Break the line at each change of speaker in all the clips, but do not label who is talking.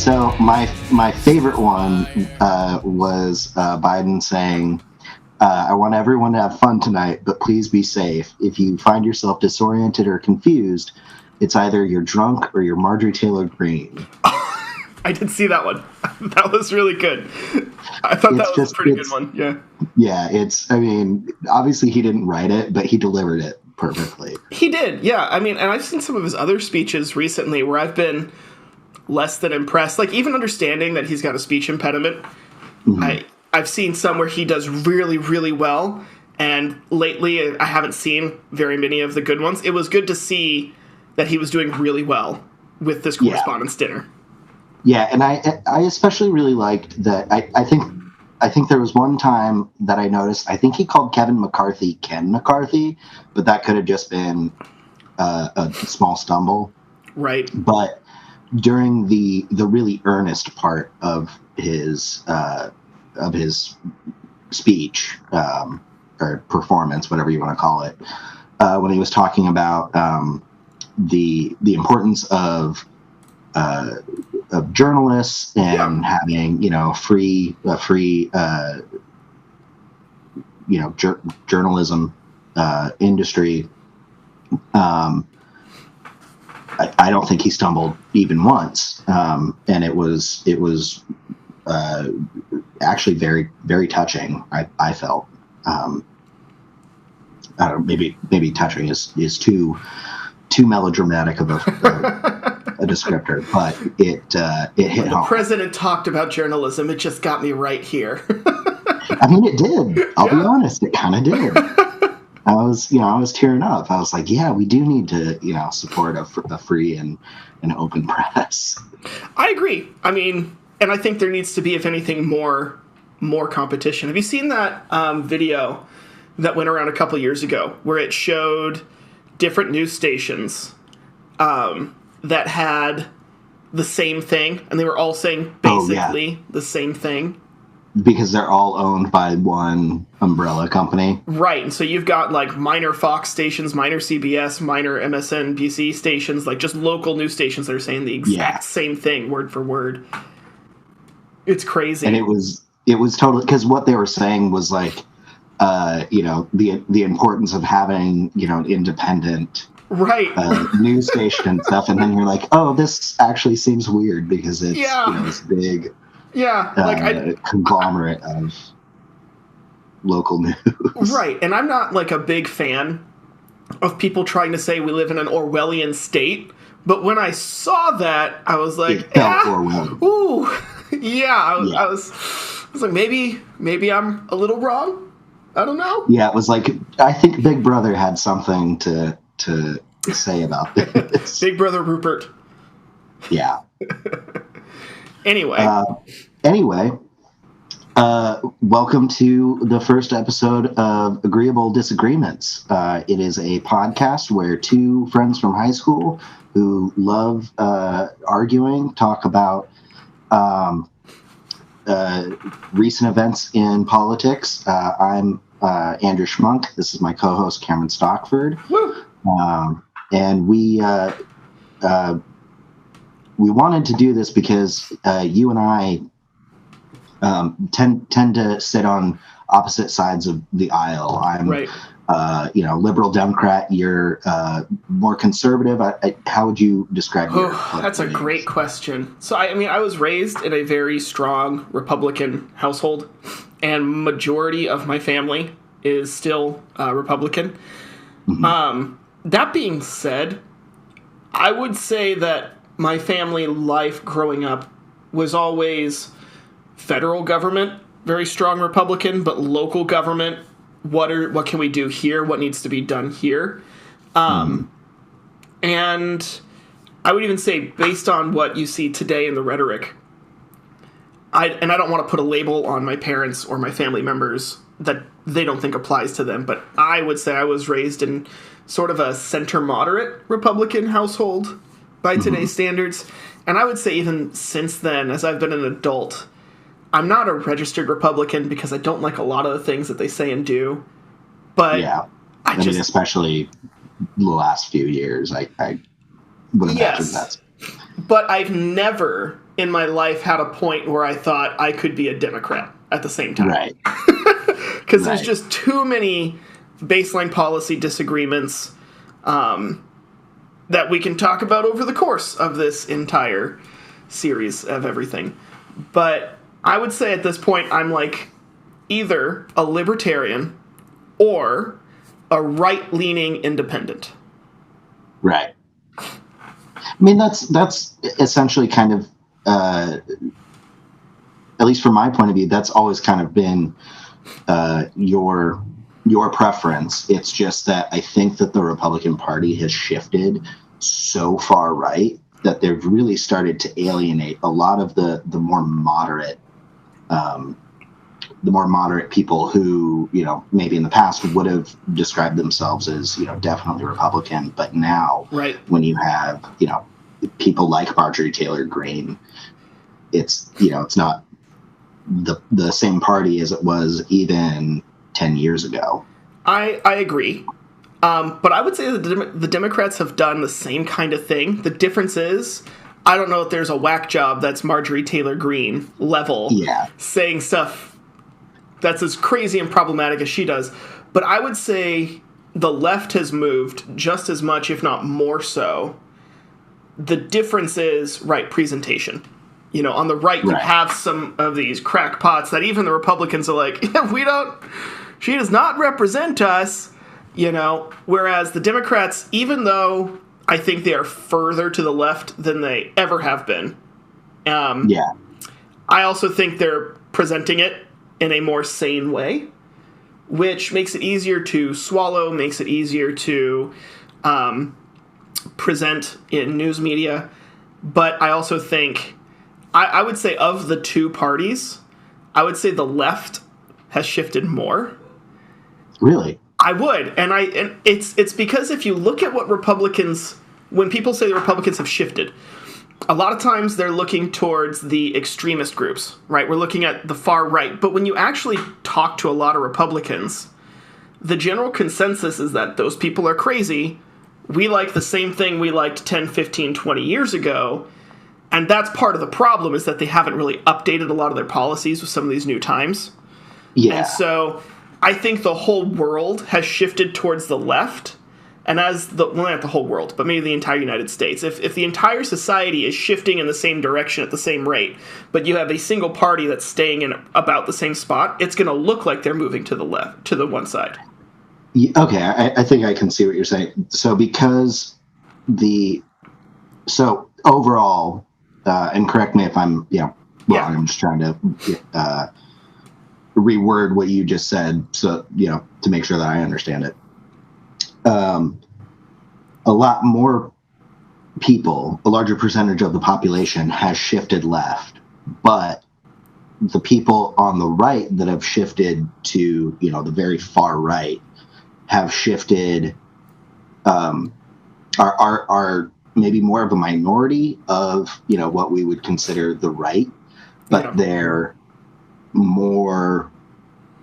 So my favorite one was Biden saying, I want everyone to have fun tonight, but please be safe. If you find yourself disoriented or confused, it's either you're drunk or you're Marjorie Taylor Greene.
I did see that one. That was really good. I thought that was a pretty good one. Yeah.
Yeah, I mean, obviously he didn't write it, but he delivered it perfectly.
He did, yeah. I mean, and I've seen some of his other speeches recently where I've been less than impressed. Like, even understanding that he's got a speech impediment, mm-hmm. I've seen some where he does really, really well, and lately I haven't seen very many of the good ones. It was good to see that he was doing really well with this correspondence dinner.
Yeah, and I especially really liked that. I think there was one time that I noticed. I think he called Kevin McCarthy Ken McCarthy, but that could have just been a small stumble.
Right.
But during the really earnest part of his speech or performance, whatever you want to call it, when he was talking about the importance of journalists and having free journalism industry. I don't think he stumbled even once, and it was actually very, very touching. I felt. I don't know, maybe touching is too melodramatic of a descriptor, but it hit home.
The president talked about journalism. It just got me right here.
I mean, it did. I'll be honest, it kind of did. I was tearing up. I was like, yeah, we do need to, support a free and open press.
I agree. I mean, and I think there needs to be, if anything, more competition. Have you seen that video that went around a couple years ago where it showed different news stations that had the same thing, and they were all saying basically the same thing?
Because they're all owned by one umbrella company.
Right, and so you've got, like, minor Fox stations, minor CBS, minor MSNBC stations, like, just local news stations that are saying the exact same thing, word for word. It's crazy.
And it was totally, because what they were saying was, like, the importance of having, an independent news station and stuff, and then you're like, oh, this actually seems weird because it's this big conglomerate of local news.
Right, and I'm not like a big fan of people trying to say we live in an Orwellian state, but when I saw that, I was like,
it felt Orwellian.
Ooh, I was like, maybe I'm a little wrong. I don't know.
Yeah, it was like, I think Big Brother had something to say about this.
Big Brother Rupert.
Yeah.
Anyway,
welcome to the first episode of Agreeable Disagreements. It is a podcast where two friends from high school who love arguing talk about recent events in politics. I'm Andrew Schmunk. This is my co-host Cameron Stockford.
Woo!
And we wanted to do this because you and I tend to sit on opposite sides of the aisle. I'm, liberal Democrat. You're more conservative. How would you describe your?
That's a great question. So, I was raised in a very strong Republican household, and majority of my family is still Republican. Mm-hmm. That being said, I would say that my family life growing up was always federal government, very strong Republican, but local government, what can we do here? What needs to be done here? And I would even say, based on what you see today in the rhetoric, I don't want to put a label on my parents or my family members that they don't think applies to them, but I would say I was raised in sort of a center-moderate Republican household by today's standards. And I would say even since then, as I've been an adult, I'm not a registered Republican because I don't like a lot of the things that they say and do. But
I mean, especially the last few years, I would imagine that's.
But I've never in my life had a point where I thought I could be a Democrat at the same time.
Right.
Because there's just too many baseline policy disagreements that we can talk about over the course of this entire series of everything. But I would say at this point I'm like either a libertarian or a right-leaning independent.
Right. I mean, that's essentially kind of, at least from my point of view, that's always kind of been your preference. It's just that I think that the Republican Party has shifted so far right that they've really started to alienate a lot of the more moderate people who, you know, maybe in the past would have described themselves as, you know, definitely Republican, but now when you have, you know, people like Marjorie Taylor Greene, it's, you know, it's not the same party as it was even 10 years ago.
I agree. But I would say that the Democrats have done the same kind of thing. The difference is, I don't know if there's a whack job that's Marjorie Taylor Greene level saying stuff that's as crazy and problematic as she does. But I would say the left has moved just as much, if not more so. The difference is, presentation. You know, on the right, you have some of these crackpots that even the Republicans are like, she does not represent us, you know, whereas the Democrats, even though I think they are further to the left than they ever have been, I also think they're presenting it in a more sane way, which makes it easier to swallow, makes it easier to present in news media. But I also think, I would say of the two parties, I would say the left has shifted more.
Really?
I would. And it's because if you look at what Republicans, when people say the Republicans have shifted, a lot of times they're looking towards the extremist groups, right? We're looking at the far right. But when you actually talk to a lot of Republicans, the general consensus is that those people are crazy. We like the same thing we liked 10, 15, 20 years ago. And that's part of the problem, is that they haven't really updated a lot of their policies with some of these new times. Yeah. And so I think the whole world has shifted towards the left. And as not the whole world, but maybe the entire United States. If the entire society is shifting in the same direction at the same rate, but you have a single party that's staying in about the same spot, it's going to look like they're moving to the left, to the one side.
Okay, I think I can see what you're saying. So overall, and correct me if I'm wrong. I'm just trying to reword what you just said, so to make sure that I understand it. A lot more people, a larger percentage of the population has shifted left, but the people on the right that have shifted to, the very far right have shifted, are maybe more of a minority of, what we would consider the right, but they're more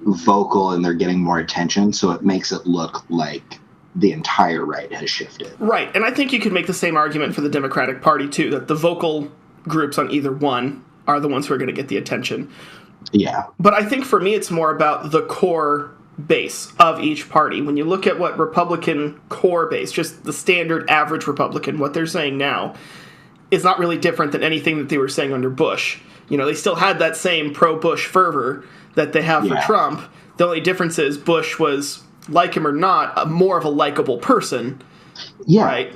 vocal and they're getting more attention. So it makes it look like the entire right has shifted.
Right. And I think you could make the same argument for the Democratic Party, too, that the vocal groups on either one are the ones who are going to get the attention.
Yeah.
But I think for me, it's more about the core base of each party. When you look at what Republican core base, just the standard average Republican, what they're saying now is not really different than anything that they were saying under Bush. They still had that same pro-Bush fervor that they have for Trump. The only difference is Bush was, like him or not, more of a likable person.
Yeah.
Right?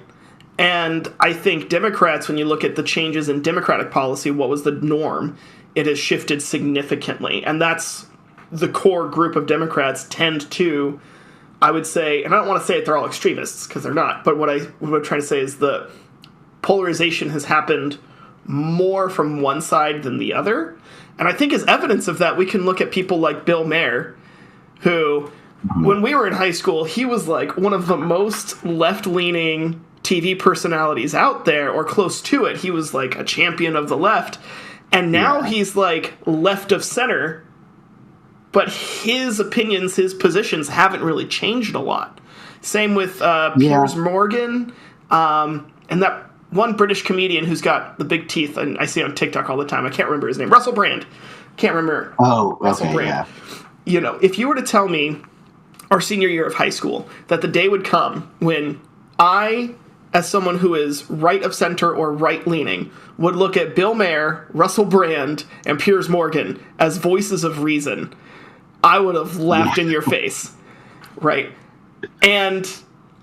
And I think Democrats, when you look at the changes in Democratic policy, what was the norm? It has shifted significantly. And that's the core group of Democrats tend to, I would say, and I don't want to say that they're all extremists, because they're not, but what I'm trying to say is the polarization has happened more from one side than the other. And I think as evidence of that, we can look at people like Bill Maher, who, when we were in high school, he was like one of the most left-leaning TV personalities out there, or close to it. He was like a champion of the left. And now he's like left of center, but his opinions, his positions haven't really changed a lot. Same with Piers Morgan. And that one British comedian who's got the big teeth, and I see on TikTok all the time. I can't remember his name. Russell Brand. Can't remember.
Oh,
Russell
okay,
Brand.
yeah.
If you were to tell me our senior year of high school that the day would come when I, as someone who is right of center or right-leaning, would look at Bill Maher, Russell Brand, and Piers Morgan as voices of reason, I would have laughed in your face, right? And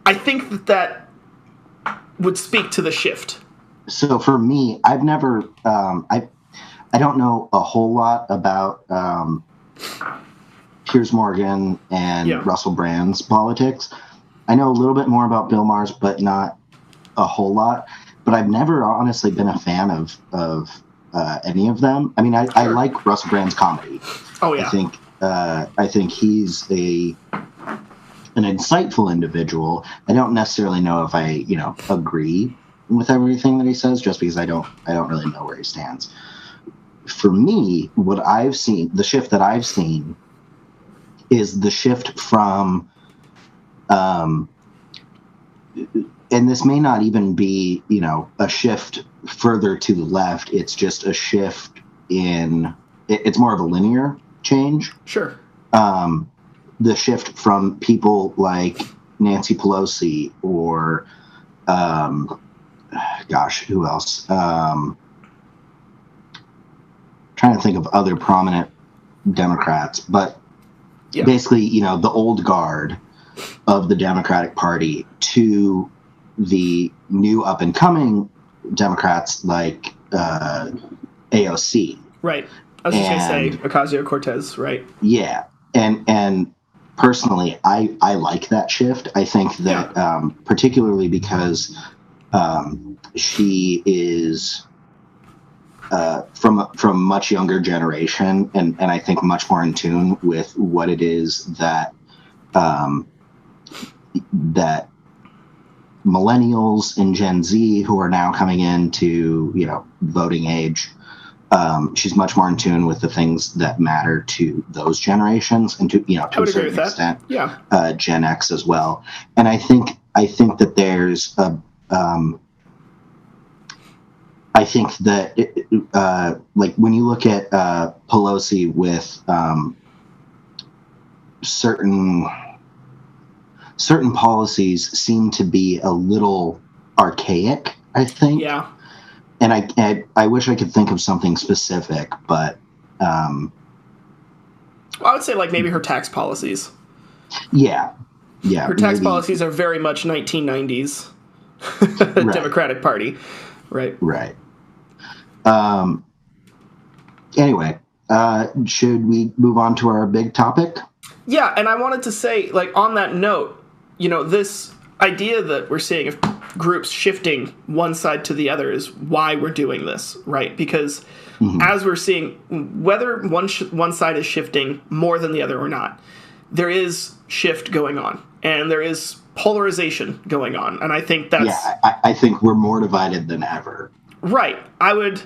I think that would speak to the shift.
So for me, I've never, I don't know a whole lot about Piers Morgan and Russell Brand's politics. I know a little bit more about Bill Maher's, but not a whole lot. But I've never honestly been a fan of any of them. I mean, I like Russell Brand's comedy.
Oh yeah.
I think he's an insightful individual. I don't necessarily know if I agree with everything that he says, just because I don't really know where he stands. For me, what I've seen, the shift that I've seen, is the shift from, and this may not even be, a shift further to the left. It's just a shift it's more of a linear change.
Sure.
The shift from people like Nancy Pelosi or, who else? Trying to think of other prominent Democrats, but basically, the old guard of the Democratic Party to the new up and coming Democrats like AOC.
Right. I was just going to say Ocasio-Cortez, right?
Yeah. And personally, I like that shift. I think that particularly because she is from a much younger generation, and I think much more in tune with what it is that that millennials and Gen Z who are now coming into voting age. She's much more in tune with the things that matter to those generations, and to a certain extent, Gen X as well. And I think that there's I think that like when you look at Pelosi with certain policies seem to be a little archaic, I think.
Yeah.
And I wish I could think of something specific, but
I would say like maybe her tax policies.
Yeah.
Her tax policies are very much 1990s Democratic Party, right?
Right. Anyway, should we move on to our big topic?
Yeah, and I wanted to say, like, on that note, this idea that we're seeing of groups shifting one side to the other is why we're doing this, right? Because as we're seeing, whether one side is shifting more than the other or not, there is shift going on, and there is polarization going on, and I think that's...
Yeah, I think we're more divided than ever.
Right. I would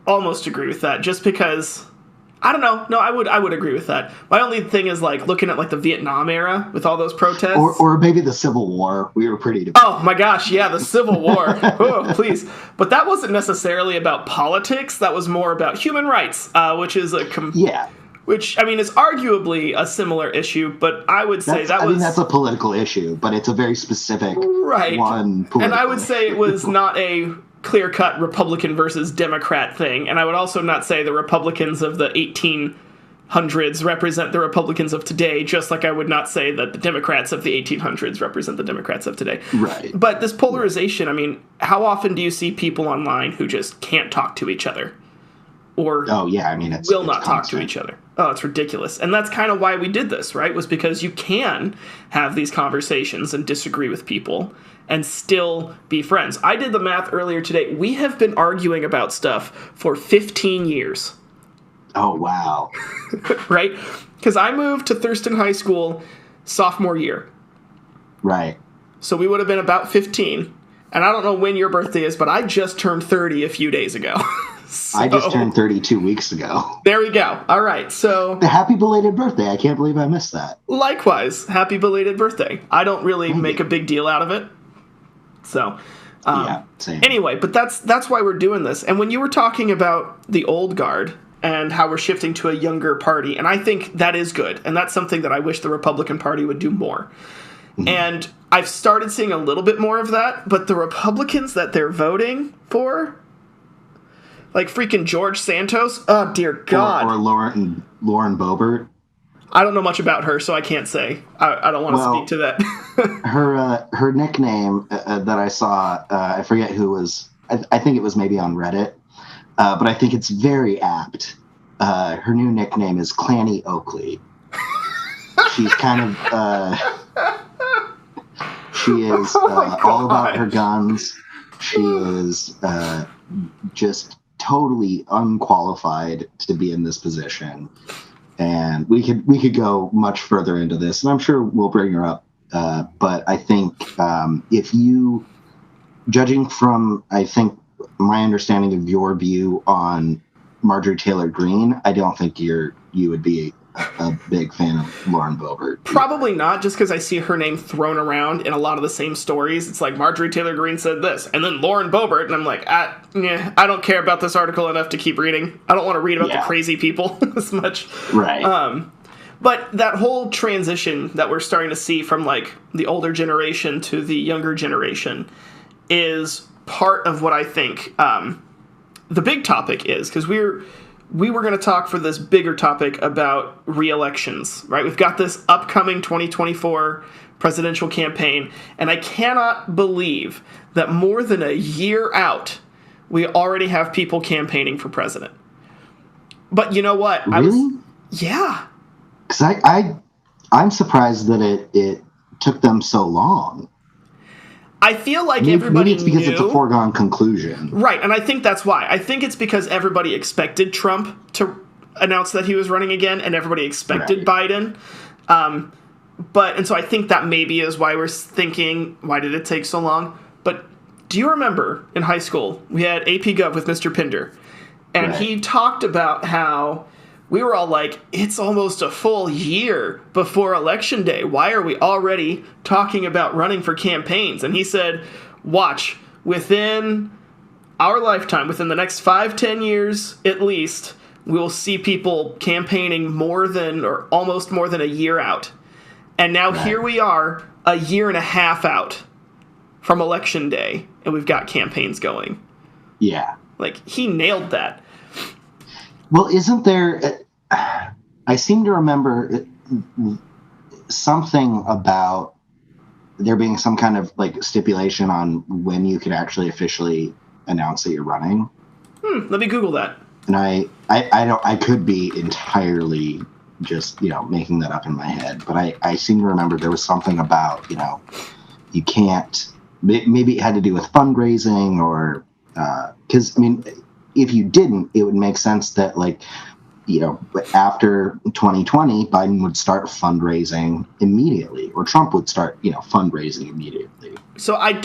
almost agree with that, just because... I don't know. No, I would agree with that. My only thing is like looking at like the Vietnam era with all those protests,
or maybe the Civil War. We were pretty divided.
Oh my gosh, yeah, the Civil War. Oh, please. But that wasn't necessarily about politics. That was more about human rights, which is which, I mean, is arguably a similar issue, but I would say I mean,
that's a political issue, but it's a very specific one.
And I would say it was not a clear-cut Republican versus Democrat thing, and I would also not say the Republicans of the 1800s represent the Republicans of today, just like I would not say that the Democrats of the 1800s represent the Democrats of today.
Right.
But this polarization, I mean, how often do you see people online who just can't talk to each other? Or will not talk to each other? Oh, it's ridiculous. And that's kind of why we did this, right? Was because you can have these conversations and disagree with people and still be friends. I did the math earlier today. We have been arguing about stuff for 15 years.
Oh, wow.
Right? Because I moved to Thurston High School sophomore year.
Right.
So we would have been about 15. And I don't know when your birthday is, but I just turned 30 a few days ago. So,
I just turned 32 weeks ago.
There we go. All right, so...
Happy belated birthday. I can't believe I missed that.
Likewise, happy belated birthday. I don't really make a big deal out of it. So,
Yeah, same.
Anyway, but that's why we're doing this. And when you were talking about the old guard and how we're shifting to a younger party, and I think that is good, and that's something that I wish the Republican Party would do more. Mm-hmm. And I've started seeing a little bit more of that, but the Republicans that they're voting for, like freaking George Santos, oh dear God.
Or Lauren Boebert.
I don't know much about her, so I can't say. I don't want to speak to that.
her nickname that I saw, I forget who was, I think it was maybe on Reddit, but I think it's very apt. Her new nickname is Clanny Oakley. She's kind of, she is all about her guns. She is just totally unqualified to be in this position. And we could go much further into this, and I'm sure we'll bring her up. But I think if you, judging from, I think, my understanding of your view on Marjorie Taylor Greene, I don't think you would be a big fan of Lauren Boebert.
Probably not, just because I see her name thrown around in a lot of the same stories. It's like Marjorie Taylor Greene said this, and then Lauren Boebert, and I'm like, I don't care about this article enough to keep reading. I don't want to read about the crazy people as much.
Right.
But that whole transition that we're starting to see from like the older generation to the younger generation is part of what I think the big topic is, because we were going to talk for this bigger topic about re-elections, right? We've got this upcoming 2024 presidential campaign, and I cannot believe that more than a year out, we already have people campaigning for president. But you know what?
Really?
Yeah.
Because I'm surprised that it took them so long.
I feel like everybody
maybe it's because it's a foregone conclusion.
Right, and I think that's why. I think it's because everybody expected Trump to announce that he was running again, and everybody expected Biden. And so I think that maybe is why we're thinking, why did it take so long? But do you remember in high school, we had AP Gov with Mr. Pinder, and he talked about how we were all like, it's almost a full year before Election Day. Why are we already talking about running for campaigns? And he said, watch, within our lifetime, within the next 5-10 years at least, we will see people campaigning more than or almost more than a year out. And now here we are, a year and a half out from Election Day, and we've got campaigns going.
Yeah.
Like, he nailed that.
Well, isn't there... I seem to remember something about there being some kind of like stipulation on when you could actually officially announce that you're running.
Let me Google that.
And I could be entirely just, making that up in my head, but I seem to remember there was something about, you can't, maybe it had to do with fundraising or, because, if you didn't, it would make sense that, like, after 2020, Biden would start fundraising immediately, or Trump would start, fundraising immediately.
So I'm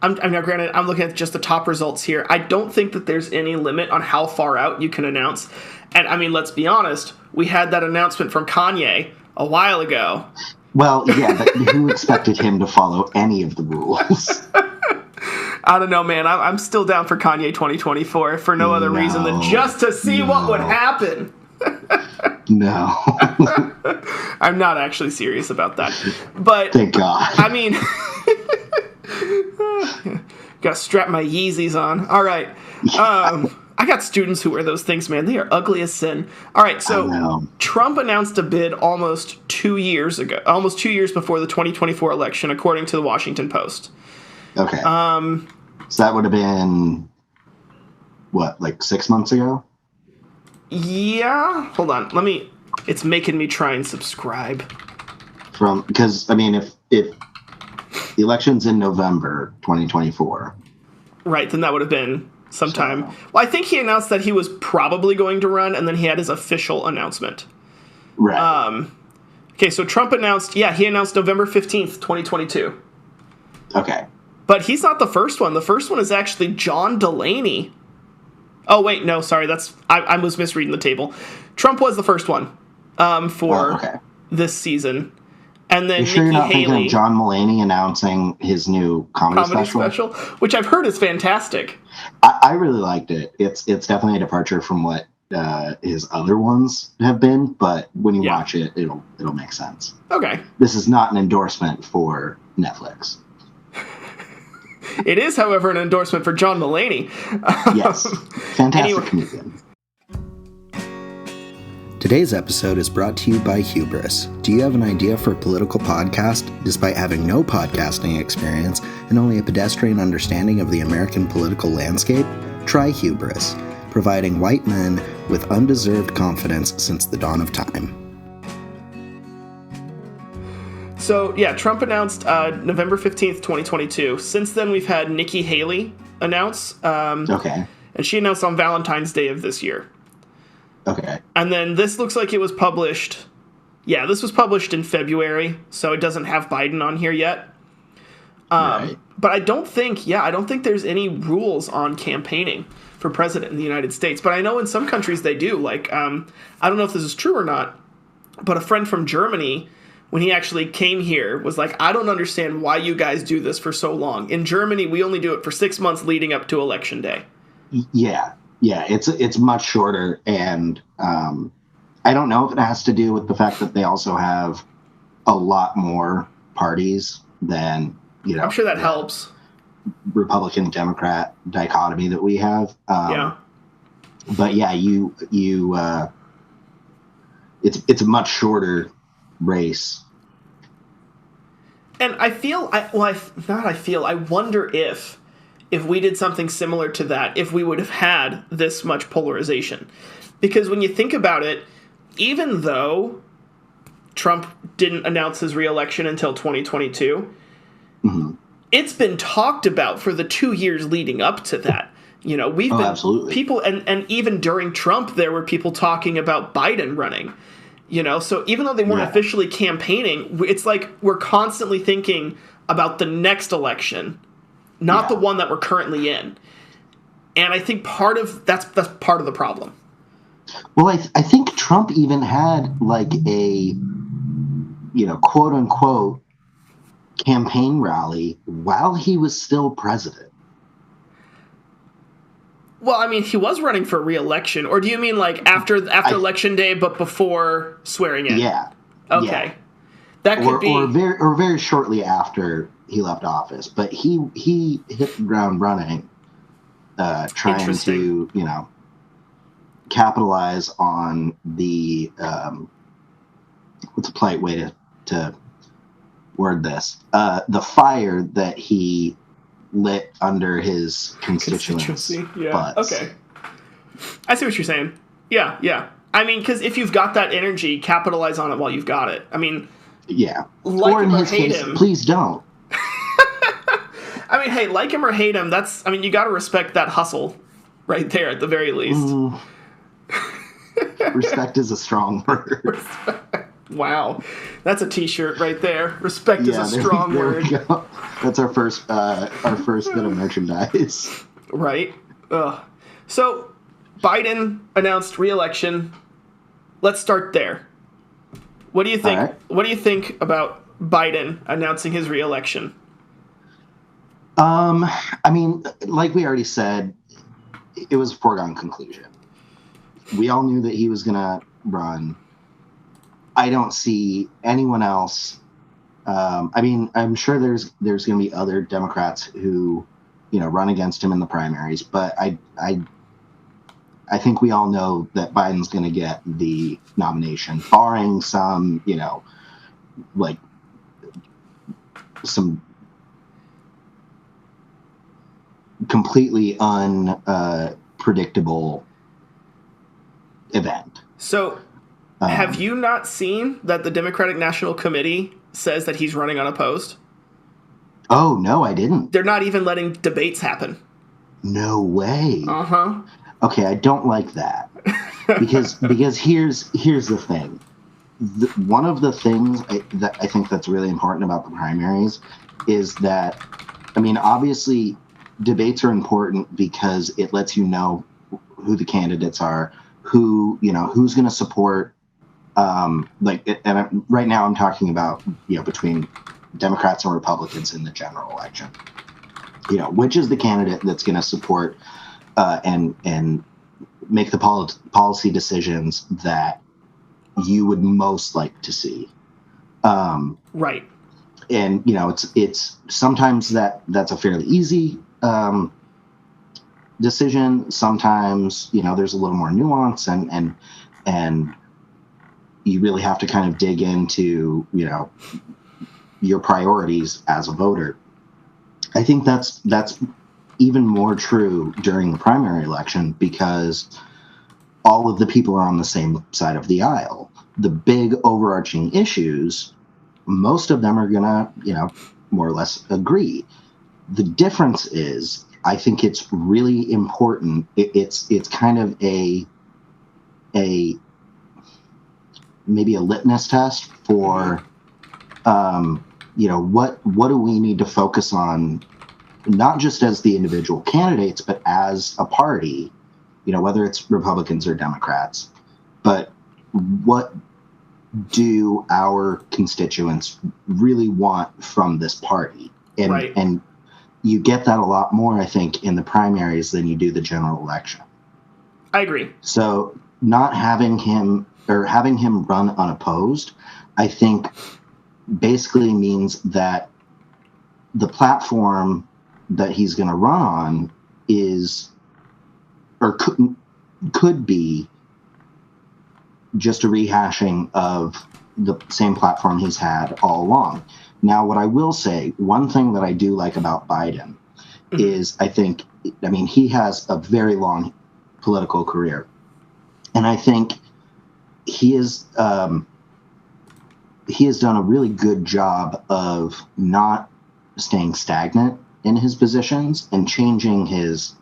now granted, I'm looking at just the top results here. I don't think that there's any limit on how far out you can announce. And let's be honest, we had that announcement from Kanye a while ago.
Well, yeah, but who expected him to follow any of the rules?
I don't know, man. I'm still down for Kanye 2024 for no other reason than just to see what would happen.
No.
I'm not actually serious about that. But
thank God.
Gotta strap my Yeezys on. All right. I got students who wear those things, man. They are ugly as sin. All right, so Trump announced a bid almost 2 years before the 2024 election, according to the Washington Post.
Okay. So that would have been, what, like 6 months ago?
Yeah. Hold on. It's making me try and subscribe.
Because, if the election's in November 2024. Right,
then that would have been sometime. Well, I think he announced that he was probably going to run, and then he had his official announcement.
Right.
Okay, so Trump announced, he announced November 15th, 2022.
Okay.
But he's not the first one. The first one is actually John Delaney. Oh, wait, no, sorry. I was misreading the table. Trump was the first one for this season. And then
You sure you're
Nikki
not thinking
Haley,
of John Mulaney announcing his new comedy
special, which I've heard is fantastic.
I really liked it. It's definitely a departure from what his other ones have been, but when you watch it, it'll make sense.
Okay.
This is not an endorsement for Netflix.
It is, however, an endorsement for John Mulaney.
Yes. Fantastic comedian. Today's episode is brought to you by Hubris. Do you have an idea for a political podcast despite having no podcasting experience and only a pedestrian understanding of the American political landscape? Try Hubris, providing white men with undeserved confidence since the dawn of time.
So, yeah, Trump announced November 15th, 2022. Since then, we've had Nikki Haley announce.
Okay.
And she announced on Valentine's Day of this year.
Okay.
And then this looks like it was published. Yeah, this was published in February, so it doesn't have Biden on here yet. Right. But I don't think there's any rules on campaigning for president in the United States. But I know in some countries they do. Like, I don't know if this is true or not, but a friend from Germany, when he actually came here, was like, I don't understand why you guys do this for so long. In Germany, we only do it for 6 months leading up to Election Day.
Yeah. Yeah, it's much shorter, and I don't know if it has to do with the fact that they also have a lot more parties than,
I'm sure that helps.
Republican Democrat dichotomy that we have. But yeah, it's a much shorter race.
And I wonder if we did something similar to that, if we would have had this much polarization. Because when you think about it, even though Trump didn't announce his reelection until 2022, it's been talked about for the 2 years leading up to that. We've been
absolutely.
People, and even during Trump, there were people talking about Biden running. So even though they weren't officially campaigning, it's like we're constantly thinking about the next election, not the one that we're currently in. And I think that's part of the problem.
Well, I think Trump even had like a, quote unquote campaign rally while he was still president.
Well, I mean, he was running for re-election, or do you mean like after Election Day, but before swearing in?
Yeah.
Okay.
Yeah.
That could be
or very shortly after he left office, but he hit the ground running, trying to capitalize on the what's a polite way to word this, the fire that he lit under his constituents.
Yeah.
Butts.
Okay. I see what you're saying. Yeah. I mean, because if you've got that energy, capitalize on it while you've got it. I mean,
yeah.
Like him or hate him.
Please don't.
I mean, hey, like him or hate him, you got to respect that hustle right there at the very least.
Respect is a strong word.
Wow. That's a t-shirt right there. Respect is a strong word.
We go. That's our first bit of merchandise.
Right. So Biden announced re-election. Let's start there. What do you think? Right. What do you think about Biden announcing his re-election?
I mean, like we already said, it was a foregone conclusion. We all knew that he was going to run. I don't see anyone else. I mean, I'm sure there's going to be other Democrats who, run against him in the primaries, but I think we all know that Biden's going to get the nomination, barring some, like some completely unpredictable event.
So, have you not seen that the Democratic National Committee says that he's running unopposed?
Oh, no, I didn't.
They're not even letting debates happen.
No way.
Uh-huh.
Okay, I don't like that. Because here's the thing. One of the things that I think that's really important about the primaries is that, I mean, obviously debates are important because it lets you know who the candidates are, who's going to support Right now I'm talking about, between Democrats and Republicans in the general election. Which is the candidate that's going to support and make the policy decisions that you would most like to see.
Right.
And it's sometimes that's a fairly easy decision. Sometimes there's a little more nuance, and you really have to kind of dig into your priorities as a voter. I think that's even more true during the primary election, because all of the people are on the same side of the aisle. The big overarching issues, most of them are gonna, more or less agree. The difference is, I think it's really important. It's kind of a maybe a litmus test for, what do we need to focus on, not just as the individual candidates, but as a party, whether it's Republicans or Democrats. But what do our constituents really want from this party? And,
right.
And you get that a lot more, I think, in the primaries than you do the general election.
I agree.
So not having him run unopposed, I think basically means that the platform that he's going to run on is, or could be, just a rehashing of the same platform he's had all along. Now, what I will say, one thing that I do like about Biden is, he has a very long political career, and I think he has done a really good job of not staying stagnant in his positions and changing his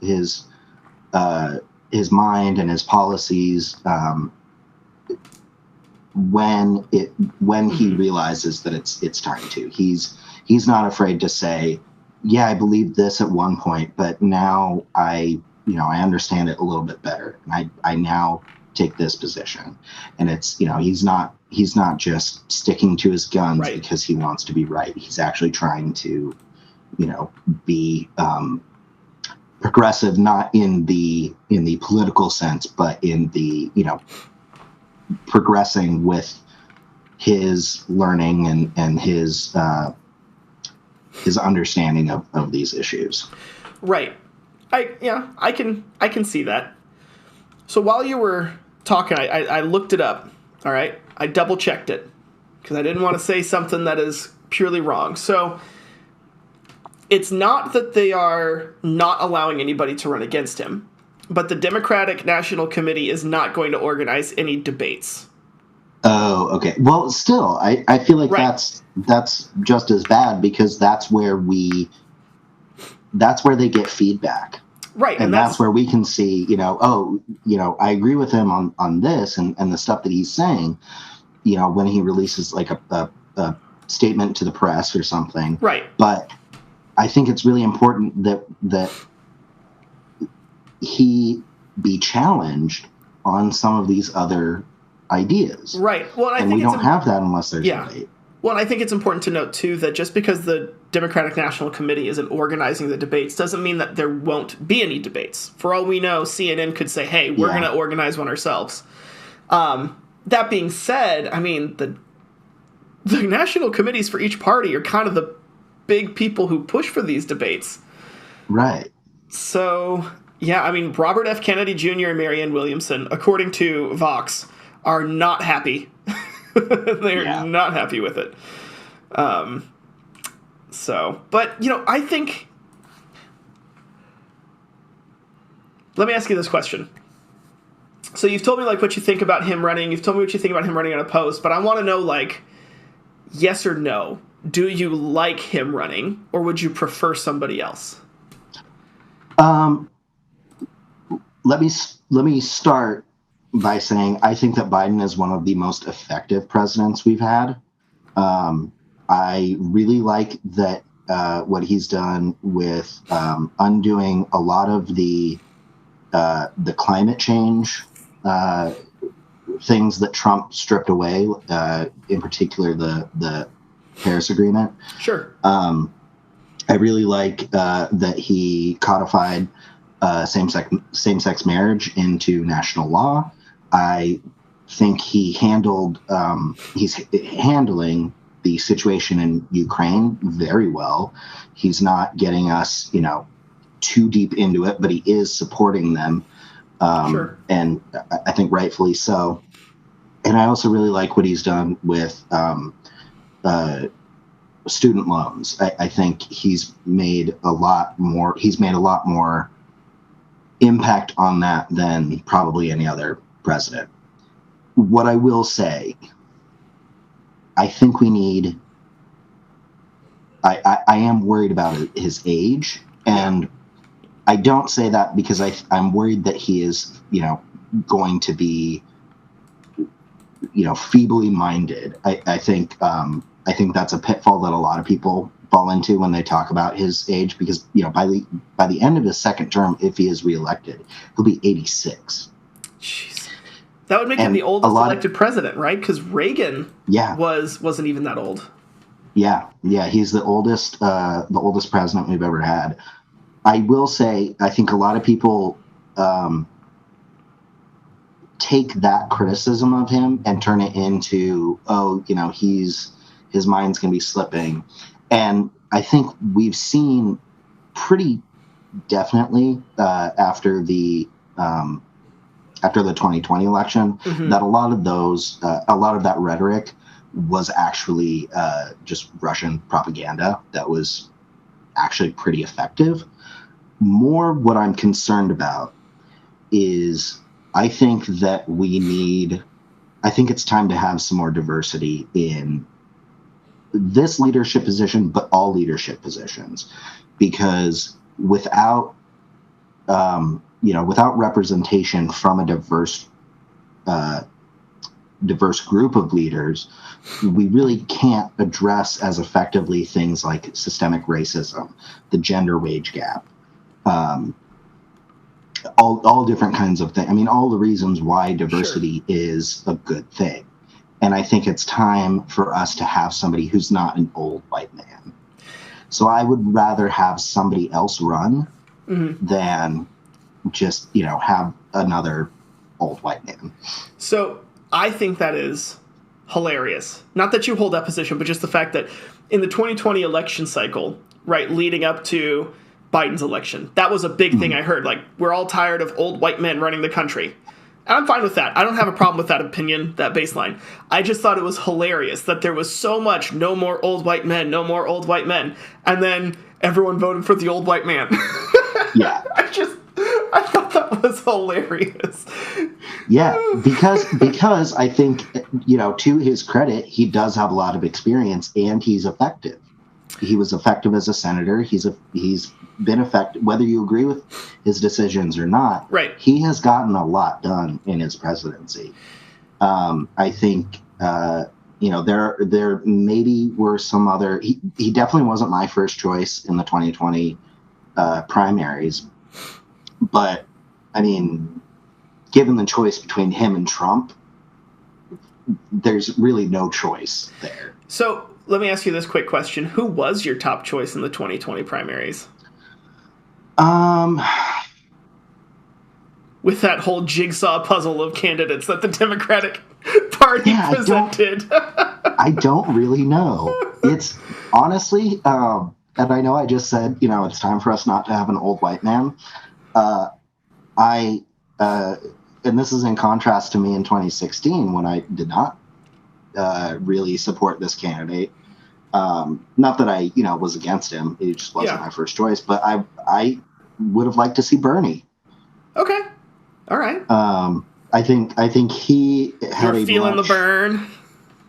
mind and his policies when he realizes that it's time to. He's not afraid to say, yeah, I believed this at one point, but now I understand it a little bit better, and I now take this position. And it's, he's not just sticking to his guns, right, because he wants to be right. He's actually trying to be progressive, not in the political sense, but in the progressing with his learning and his understanding of these issues.
Right. I can see that. So while you were talking, I looked it up. All right. I double checked it because I didn't want to say something that is purely wrong. So it's not that they are not allowing anybody to run against him, but the Democratic National Committee is not going to organize any debates.
Oh, okay. Well, still, I feel like that's just as bad, because that's where they get feedback.
Right.
And that's where we can see, I agree with him on this and the stuff that he's saying, when he releases like a statement to the press or something.
Right.
But I think it's really important that he be challenged on some of these other ideas.
Right. Well,
and we don't have that unless there's a debate.
Well, I think it's important to note, too, that just because the Democratic National Committee isn't organizing the debates doesn't mean that there won't be any debates. For all we know, CNN could say, hey, we're going to organize one ourselves. That being said, the national committees for each party are kind of the big people who push for these debates.
Right.
So, Robert F. Kennedy Jr. and Marianne Williamson, according to Vox, are not happy. They're not happy with it. But, I think... Let me ask you this question. So you've told me, what you think about him running. You've told me what you think about him running unopposed. But I want to know, yes or no. Do you like him running, or would you prefer somebody else?
Let me start by saying I think that Biden is one of the most effective presidents we've had. I really like that what he's done with undoing a lot of the climate change things that Trump stripped away, in particular the Paris Agreement.
Sure.
I really like that he codified same-sex marriage into national law. I think he's handling the situation in Ukraine very well. He's not getting us, too deep into it, but he is supporting them.
Sure.
And I think rightfully so. And I also really like what he's done with student loans. I think he's made a lot more impact on that than probably any other president. What I will say, I think I am worried about his age, and I don't say that because I'm worried that he is, going to be, feebly minded. I think that's a pitfall that a lot of people fall into when they talk about his age, because by the end of his second term, if he is reelected, he'll be 86.
Jeez. That would make him the oldest elected president, right? Because Reagan wasn't even that old.
Yeah, he's the oldest president we've ever had. I will say, I think a lot of people take that criticism of him and turn it into, his mind's going to be slipping. And I think we've seen pretty definitely after the 2020 election that a lot of that rhetoric was actually just Russian propaganda that was actually pretty effective. More what I'm concerned about is I think it's time to have some more diversity in this leadership position, but all leadership positions, because without representation from a diverse group of leaders, we really can't address as effectively things like systemic racism, the gender wage gap, all different kinds of things. I mean, all the reasons why diversity is a good thing. And I think it's time for us to have somebody who's not an old white man. So I would rather have somebody else run than just, have another old white man.
So I think that is hilarious. Not that you hold that position, but just the fact that in the 2020 election cycle, right, leading up to Biden's election, that was a big thing I heard. Like, we're all tired of old white men running the country. And I'm fine with that. I don't have a problem with that opinion, that baseline. I just thought it was hilarious that there was so much no more old white men, no more old white men. And then everyone voted for the old white man.
Yeah.
I thought that was hilarious.
Yeah, because I think, to his credit, he does have a lot of experience and he's effective. He was effective as a senator. He's been effective, whether you agree with his decisions or not.
Right.
He has gotten a lot done in his presidency. I think, there maybe were some other. He definitely wasn't my first choice in the 2020 primaries, but I mean, given the choice between him and Trump, there's really no choice there.
So let me ask you this quick question. Who was your top choice in the 2020 primaries? With that whole jigsaw puzzle of candidates that the Democratic Party presented.
I don't really know. It's honestly, and I know I just said, it's time for us not to have an old white man. And this is in contrast to me in 2016 when I did not really support this candidate. Not that I, was against him. It just wasn't my first choice. But I would have liked to see Bernie.
Okay. All right.
I think he had
You're feeling the burn.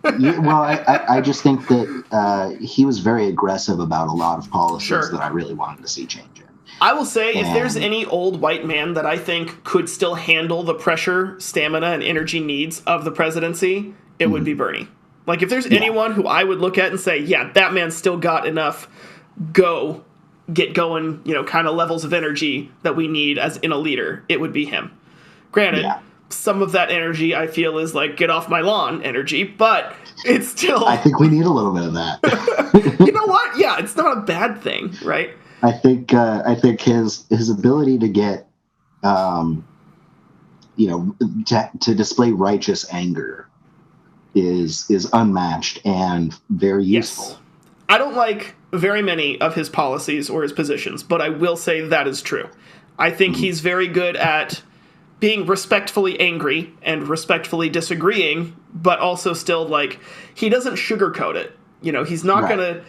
Well, I just think that he was very aggressive about a lot of policies that I really wanted to see change in.
I will say, if there's any old white man that I think could still handle the pressure, stamina, and energy needs of the presidency, it would be Bernie. Like, if there's anyone who I would look at and say, yeah, that man's still got enough get going, kind of levels of energy that we need as in a leader, it would be him. Granted, some of that energy I feel is like get off my lawn energy, but it's still.
I think we need a little bit of that.
You know what? Yeah, it's not a bad thing, right?
I think his ability to get, to display righteous anger is unmatched and very useful.
Yes. I don't like very many of his policies or his positions, but I will say that is true. I think he's very good at being respectfully angry and respectfully disagreeing, but also still, like, he doesn't sugarcoat it. He's not going to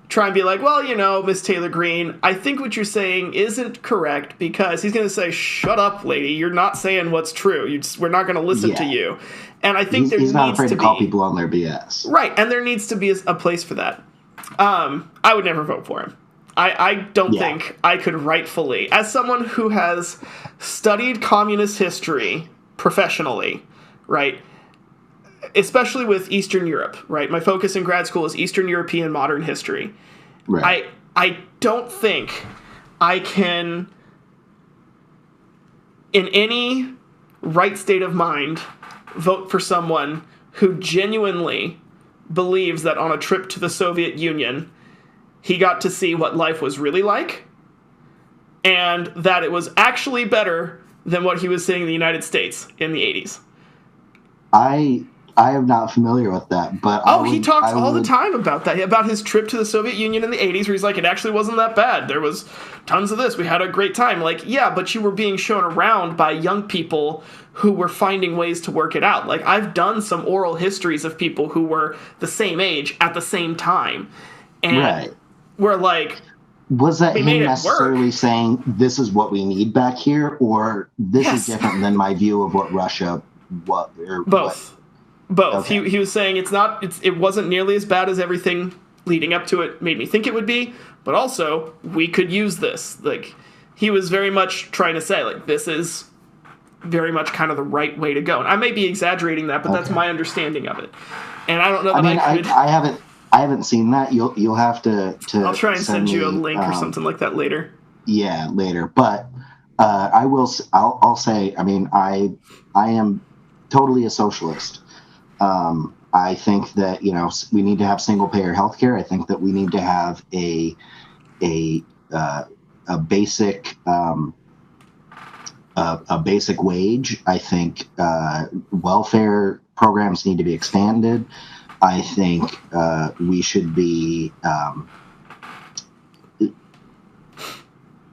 try and be like, well, Miss Taylor Greene, I think what you're saying isn't correct, because he's going to say, shut up, lady, you're not saying what's true. We're not going to listen to you. And I think
he's not afraid to call people on their BS.
Right, and there needs to be a place for that. I would never vote for him. I don't think I could rightfully, as someone who has studied communist history professionally, right, especially with Eastern Europe, right? My focus in grad school is Eastern European modern history. Right. I don't think I can, in any right state of mind, vote for someone who genuinely believes that on a trip to the Soviet Union, he got to see what life was really like, and that it was actually better than what he was seeing in the United States in the 80s.
I am not familiar with that, but
he talks all the time about that, about his trip to the Soviet Union in the 80s, where he's like, it actually wasn't that bad. There was tons of this. We had a great time. Like, yeah, but you were being shown around by young people who were finding ways to work it out. Like, I've done some oral histories of people who were the same age at the same time. And we're like,
was that him necessarily saying this is what we need back here, or this is different than my view of what Russia
both. Okay. He was saying it wasn't nearly as bad as everything leading up to it made me think it would be, but also we could use this. Like, he was very much trying to say, like, this is very much kind of the right way to go. And I may be exaggerating that, but that's my understanding of it. And I don't know that I could.
I haven't seen that. You'll have to
I'll try and send you a link or something like that later.
Yeah, later. But I'll say, I mean, I am totally a socialist. I think that, we need to have single payer healthcare. I think that we need to have a basic a basic wage. I think welfare programs need to be expanded. I think we should be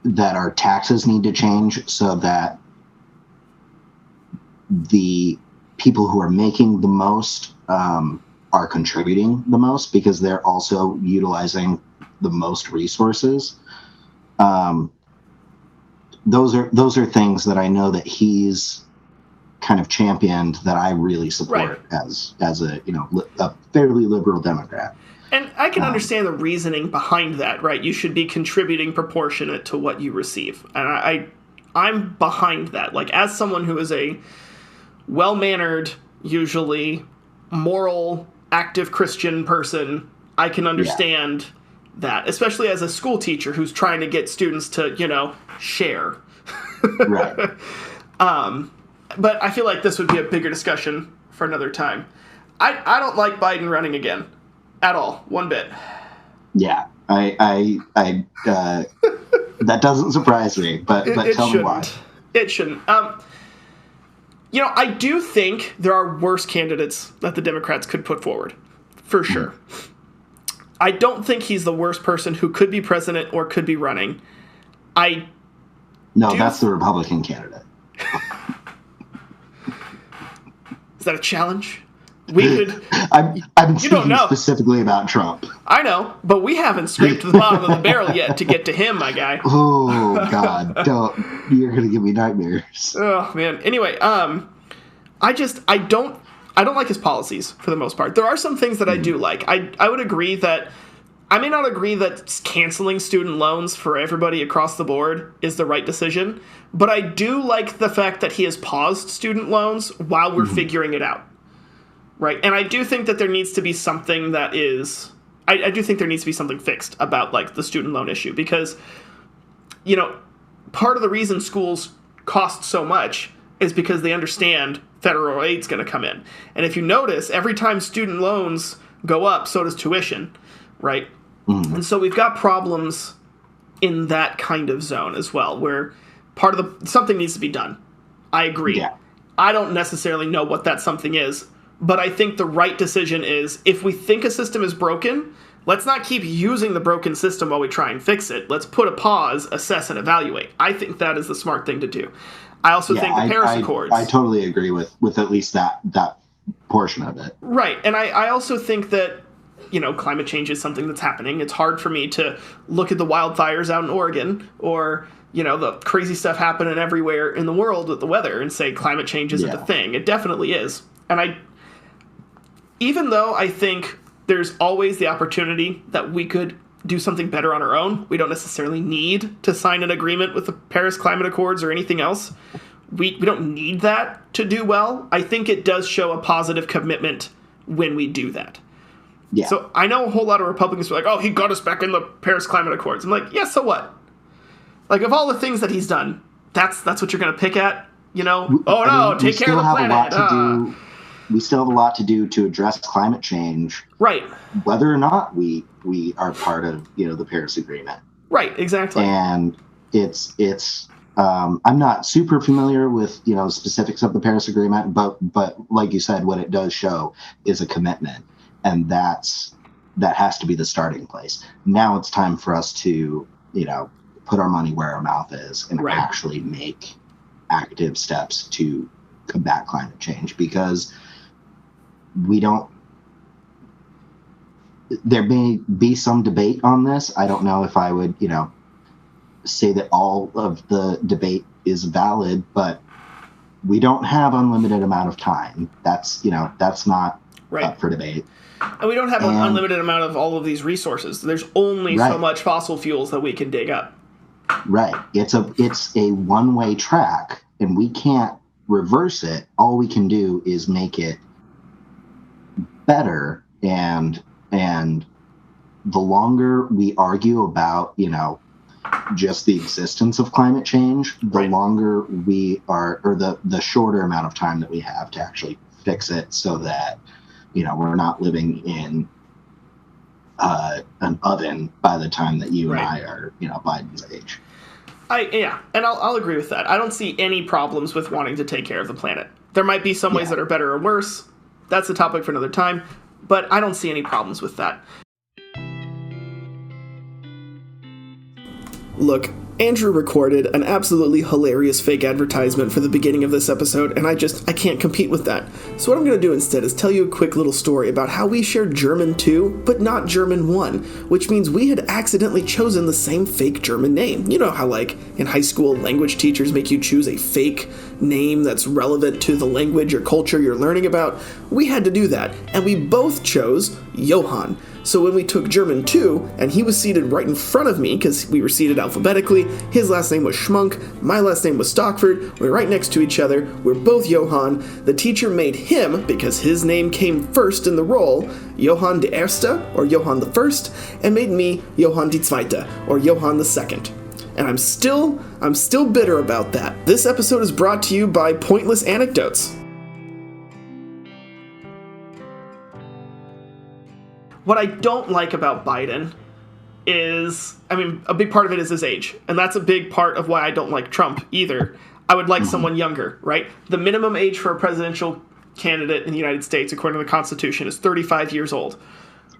that our taxes need to change so that the people who are making the most are contributing the most, because they're also utilizing the most resources. Those are things that I know that he's kind of championed, that I really support as a a fairly liberal Democrat.
And I can understand the reasoning behind that, right? You should be contributing proportionate to what you receive, and I'm behind that. Like, as someone who is a well-mannered, usually moral, active Christian person, I can understand that, especially as a school teacher who's trying to get students to, share.
Right.
But I feel like this would be a bigger discussion for another time. I don't like Biden running again. At all. One bit.
Yeah. I that doesn't surprise me, but tell me why.
It shouldn't. I do think there are worse candidates that the Democrats could put forward, for sure. I don't think he's the worst person who could be president or could be running.
That's the Republican candidate.
Is that a challenge? We could.
I'm speaking specifically about Trump.
I know, but we haven't scraped the bottom of the barrel yet to get to him, my guy.
Oh God, you're gonna give me nightmares.
Oh man. Anyway, I don't like his policies for the most part. There are some things that I do like. I would agree that I may not agree that canceling student loans for everybody across the board is the right decision, but I do like the fact that he has paused student loans while we're figuring it out. Right, and I do think that there needs to be something that is... I do think there needs to be something fixed about, like, the student loan issue, because, part of the reason schools cost so much is because they understand federal aid's going to come in. And if you notice, every time student loans go up, so does tuition, right? Mm. And so we've got problems in that kind of zone as well, where something needs to be done. I agree. Yeah. I don't necessarily know what that something is, but I think the right decision is, if we think a system is broken, let's not keep using the broken system while we try and fix it. Let's put a pause, assess, and evaluate. I think that is the smart thing to do. I also think the Paris Accords...
I totally agree with at least that portion of it.
Right, and I also think that, climate change is something that's happening. It's hard for me to look at the wildfires out in Oregon or, the crazy stuff happening everywhere in the world with the weather and say climate change isn't a thing. It definitely is. And even though I think there's always the opportunity that we could do something better on our own, we don't necessarily need to sign an agreement with the Paris Climate Accords or anything else. We don't need that to do well. I think it does show a positive commitment when we do that. Yeah. So I know a whole lot of Republicans are like, oh, he got us back in the Paris Climate Accords. I'm like, yeah, so what? Like, of all the things that he's done, that's what you're going to pick at? Take care of the planet.
We still have a lot to do to address climate change.
Right.
Whether or not we are part of, the Paris Agreement.
Right, exactly.
And it's I'm not super familiar with, specifics of the Paris Agreement, but like you said, what it does show is a commitment. And that has to be the starting place. Now it's time for us to, put our money where our mouth is and actually make active steps to combat climate change, because there may be some debate on this. I don't know if I would, say that all of the debate is valid, but we don't have unlimited amount of time. That's not up for debate.
And we don't have an unlimited amount of all of these resources. There's only so much fossil fuels that we can dig up.
Right. It's a one-way track, and we can't reverse it. All we can do is make it better, and the longer we argue about, just the existence of climate change, the longer the shorter amount of time that we have to actually fix it, so that, we're not living in an oven by the time that you and I are, Biden's age.
And I'll agree with that. I don't see any problems with wanting to take care of the planet. There might be some ways that are better or worse. That's a topic for another time. But I don't see any problems with that. Look, Andrew recorded an absolutely hilarious fake advertisement for the beginning of this episode, and I can't compete with that. So what I'm going to do instead is tell you a quick little story about how we shared German 2, but not German 1, which means we had accidentally chosen the same fake German name. You know how, like, in high school, language teachers make you choose a fake name that's relevant to the language or culture you're learning about? We had to do that, and we both chose Johann. So when we took German 2, and he was seated right in front of me, because we were seated alphabetically, his last name was Schmunk, my last name was Stockford, we were right next to each other, we're both Johann, the teacher made him, because his name came first in the roll, Johann der Erste, or Johann the First, and made me Johann die Zweite, or Johann the Second. And I'm still bitter about that. This episode is brought to you by Pointless Anecdotes. What I don't like about Biden is, a big part of it is his age. And that's a big part of why I don't like Trump either. I would like someone younger, right? The minimum age for a presidential candidate in the United States, according to the Constitution, is 35 years old.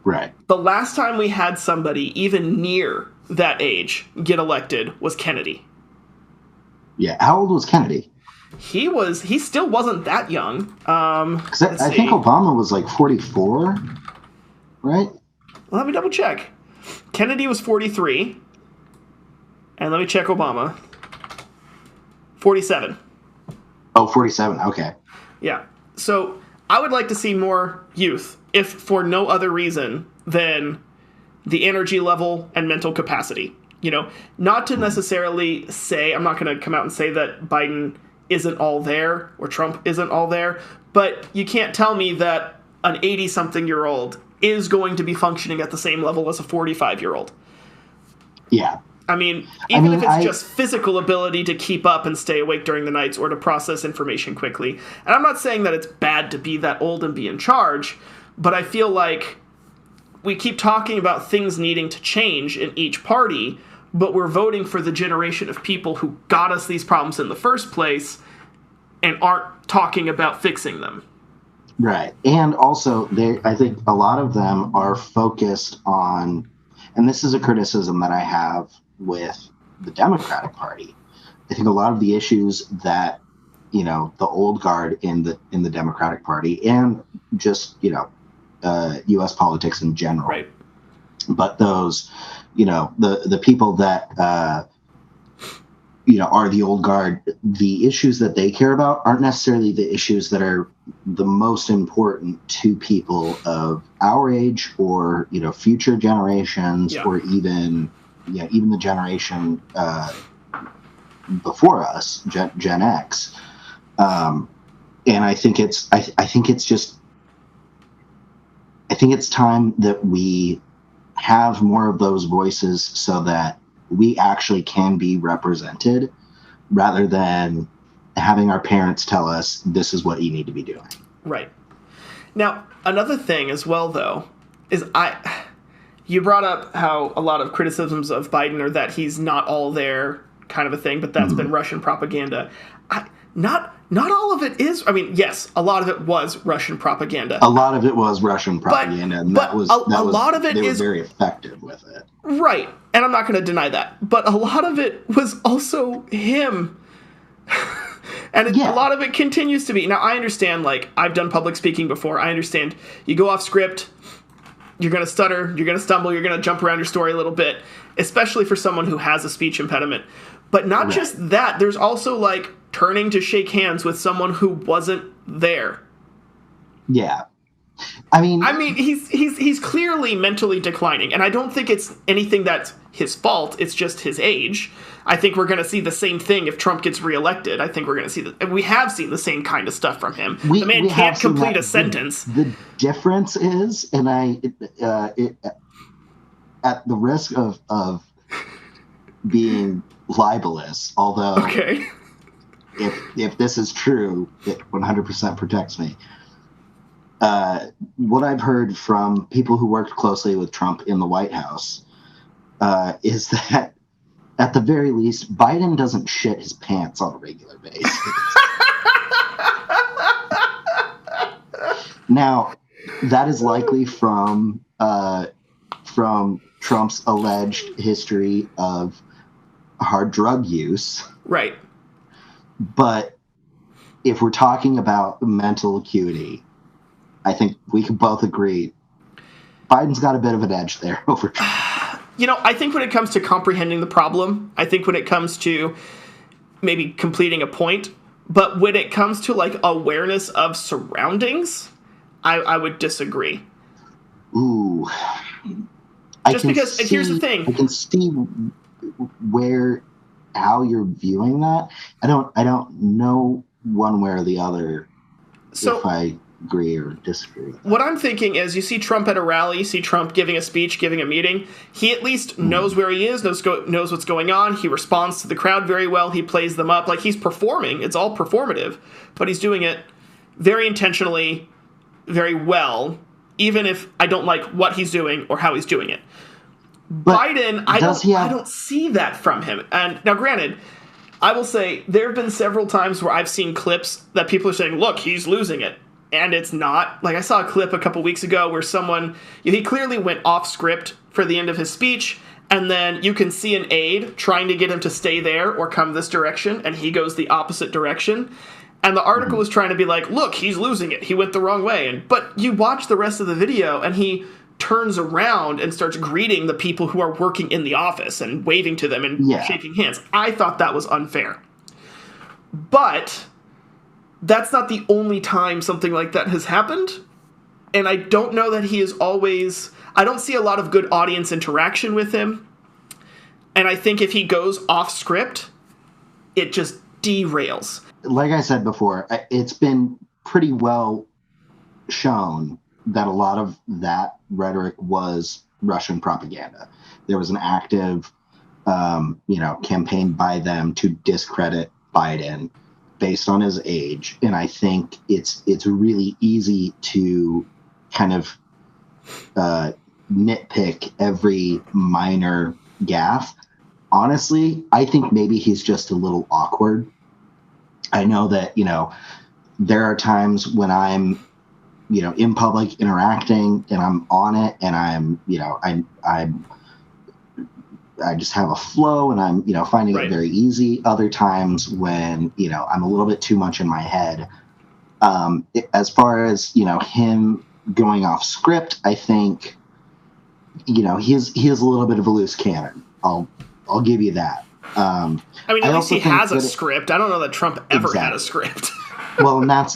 Right.
The last time we had somebody even near that age get elected was Kennedy.
Yeah. How old was Kennedy?
He still wasn't that young.
I think Obama was like 44. Right?
Well, let me double check. Kennedy was 43. And let me check Obama. 47.
Oh, 47. Okay.
Yeah. So I would like to see more youth, if for no other reason than the energy level and mental capacity. Not to necessarily say, I'm not going to come out and say that Biden isn't all there or Trump isn't all there, but you can't tell me that an 80-something-year-old is going to be functioning at the same level as a 45-year-old.
Yeah.
I mean,
I
even if
mean,
it's just physical ability to keep up and stay awake during the nights or to process information quickly. And I'm not saying that it's bad to be that old and be in charge, but I feel like we keep talking about things needing to change in each party, but we're voting for the generation of people who got us these problems in the first place and aren't talking about fixing them.
right. And also, I think a lot of them are focused on, and this is a criticism that I have with the Democratic Party. I think a lot of the issues that, the old guard in the Democratic Party and just, U.S. politics in general,
Right.
but those, the people that, are the old guard, the issues that they care about aren't necessarily the issues that are the most important to people of our age or, future generations, or even the generation before us, Gen X. And I think I think it's time that we have more of those voices so that we actually can be represented rather than having our parents tell us this is what you need to be doing.
Right. Now, another thing as well, though, is you brought up how a lot of criticisms of Biden are that he's not all there kind of a thing, but that's been Russian propaganda. Not all of it is. I mean, yes, a lot of it was Russian propaganda.
A lot of it was Russian propaganda, and
a lot of it
they
is
were very effective with it.
Right, and I'm not going to deny that. But a lot of it was also him. And a lot of it continues to be. Now, I understand, like, I've done public speaking before. I understand you go off script, you're going to stutter, you're going to stumble, you're going to jump around your story a little bit, especially for someone who has a speech impediment. But not just that, there's also, like, turning to shake hands with someone who wasn't there.
Yeah. I mean,
he's clearly mentally declining, and I don't think it's anything that's his fault. It's just his age. I think we're going to see the same thing if Trump gets reelected. I think we're going to see and we have seen the same kind of stuff from him. The man can't complete a sentence.
The difference is, and at the risk of being libelous, although if this is true, it 100% protects me. What I've heard from people who worked closely with Trump in the White House is that, at the very least, Biden doesn't shit his pants on a regular basis. Now, that is likely from Trump's alleged history of hard drug use.
Right.
But if we're talking about mental acuity, I think we can both agree Biden's got a bit of an edge there over Trump.
I think when it comes to comprehending the problem, I think when it comes to maybe completing a point, but when it comes to, like, awareness of surroundings, I would disagree.
Ooh.
Just because, here's the thing.
I can see how you're viewing that. I don't know one way or the other if I agree or disagree.
What I'm thinking is, you see Trump at a rally, you see Trump giving a speech, giving a meeting. He at least knows where he is, knows what's going on. He responds to the crowd very well. He plays them up. Like, he's performing. It's all performative. But he's doing it very intentionally, very well, even if I don't like what he's doing or how he's doing it. But Biden, I don't see that from him. And now, granted, I will say there have been several times where I've seen clips that people are saying, look, he's losing it. And it's not. Like, I saw a clip a couple weeks ago where someone, he clearly went off script for the end of his speech, and then you can see an aide trying to get him to stay there or come this direction, and he goes the opposite direction. And the article was trying to be like, look, he's losing it. He went the wrong way. But you watch the rest of the video, and he turns around and starts greeting the people who are working in the office and waving to them and shaking hands. I thought that was unfair. But that's not the only time something like that has happened. And I don't know that he is always... I don't see a lot of good audience interaction with him. And I think if he goes off script, it just derails.
Like I said before, it's been pretty well shown that a lot of that rhetoric was Russian propaganda. There was an active campaigned by them to discredit Biden based on his age. And I think it's really easy to kind of nitpick every minor gaffe. Honestly, I think maybe he's just a little awkward. I know that, there are times when I'm, in public interacting and I'm on it and I just have a flow and I'm, finding
Right.
it very easy. Other times when, I'm a little bit too much in my head. As far as, him going off script, I think, he is a little bit of a loose cannon. I'll give you that.
I mean, at least he has a script. I don't know that Trump ever had a script.
Well, and that's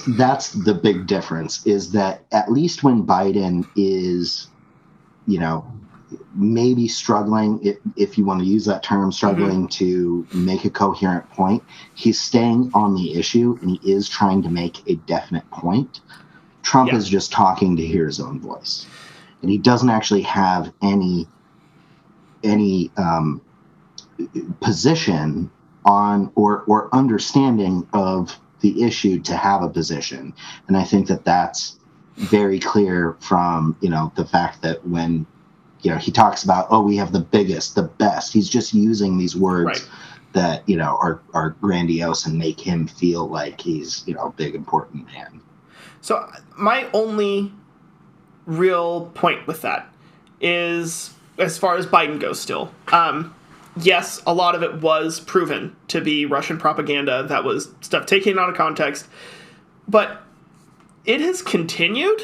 the big difference, is that at least when Biden is, maybe struggling, if you want to use that term, struggling to make a coherent point, he's staying on the issue and he is trying to make a definite point. Trump is just talking to hear his own voice, and he doesn't actually have any position on or understanding of the issue to have a position. And I think that that's very clear from, the fact that when, he talks about, oh, we have the biggest, the best, he's just using these words that, are grandiose and make him feel like he's, a big, important man.
So my only real point with that is, as far as Biden goes still, yes, a lot of it was proven to be Russian propaganda. That was stuff taken out of context. But it has continued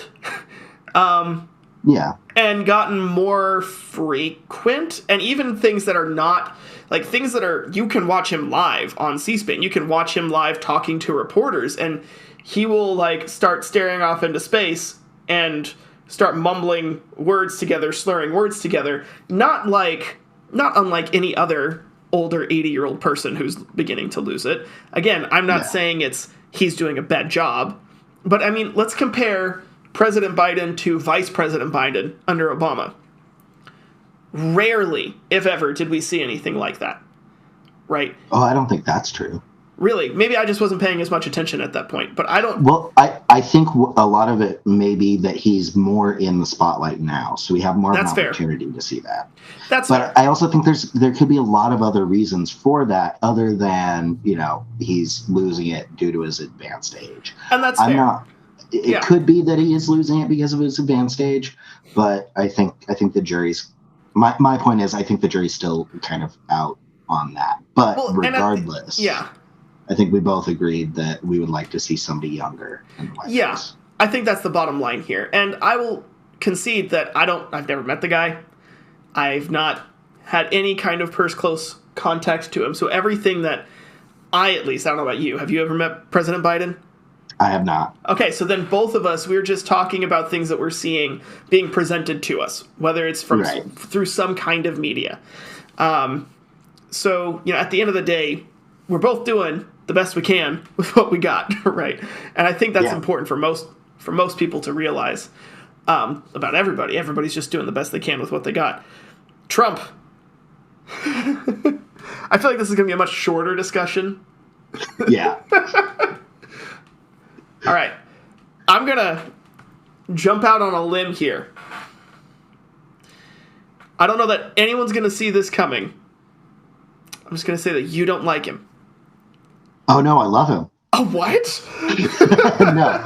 and gotten more frequent. And even things that are not, like things that are, you can watch him live on C-SPAN. You can watch him live talking to reporters. And he will start staring off into space and start mumbling words together, slurring words together. Not unlike any other older 80-year-old person who's beginning to lose it. Again, I'm not saying he's doing a bad job, but I mean, let's compare President Biden to Vice President Biden under Obama. Rarely, if ever, did we see anything like that, right?
Oh, I don't think that's true.
Really? Maybe I just wasn't paying as much attention at that point, but I don't...
Well, I think a lot of it may be that he's more in the spotlight now, so we have more of an opportunity to see that.
That's fair.
But I also think there could be a lot of other reasons for that, other than, he's losing it due to his advanced age.
And that's fair.
It could be that he is losing it because of his advanced age, but I think the jury's... My point is, I think the jury's still kind of out on that. But regardless... I think we both agreed that we would like to see somebody younger in the White House.
I think that's the bottom line here. And I will concede that I've never met the guy. I've not had any kind of close contact to him. So everything that I don't know about you. Have you ever met President Biden?
I have not.
Okay, so then both of us, we're just talking about things that we're seeing being presented to us, whether it's through some kind of media. So, at the end of the day, we're both doing the best we can with what we got, right? And I think that's important for most people to realize about everybody. Everybody's just doing the best they can with what they got. Trump. I feel like this is going to be a much shorter discussion.
Yeah.
All right. I'm going to jump out on a limb here. I don't know that anyone's going to see this coming. I'm just going to say that you don't like him.
Oh, no, I love him.
Oh, what?
No,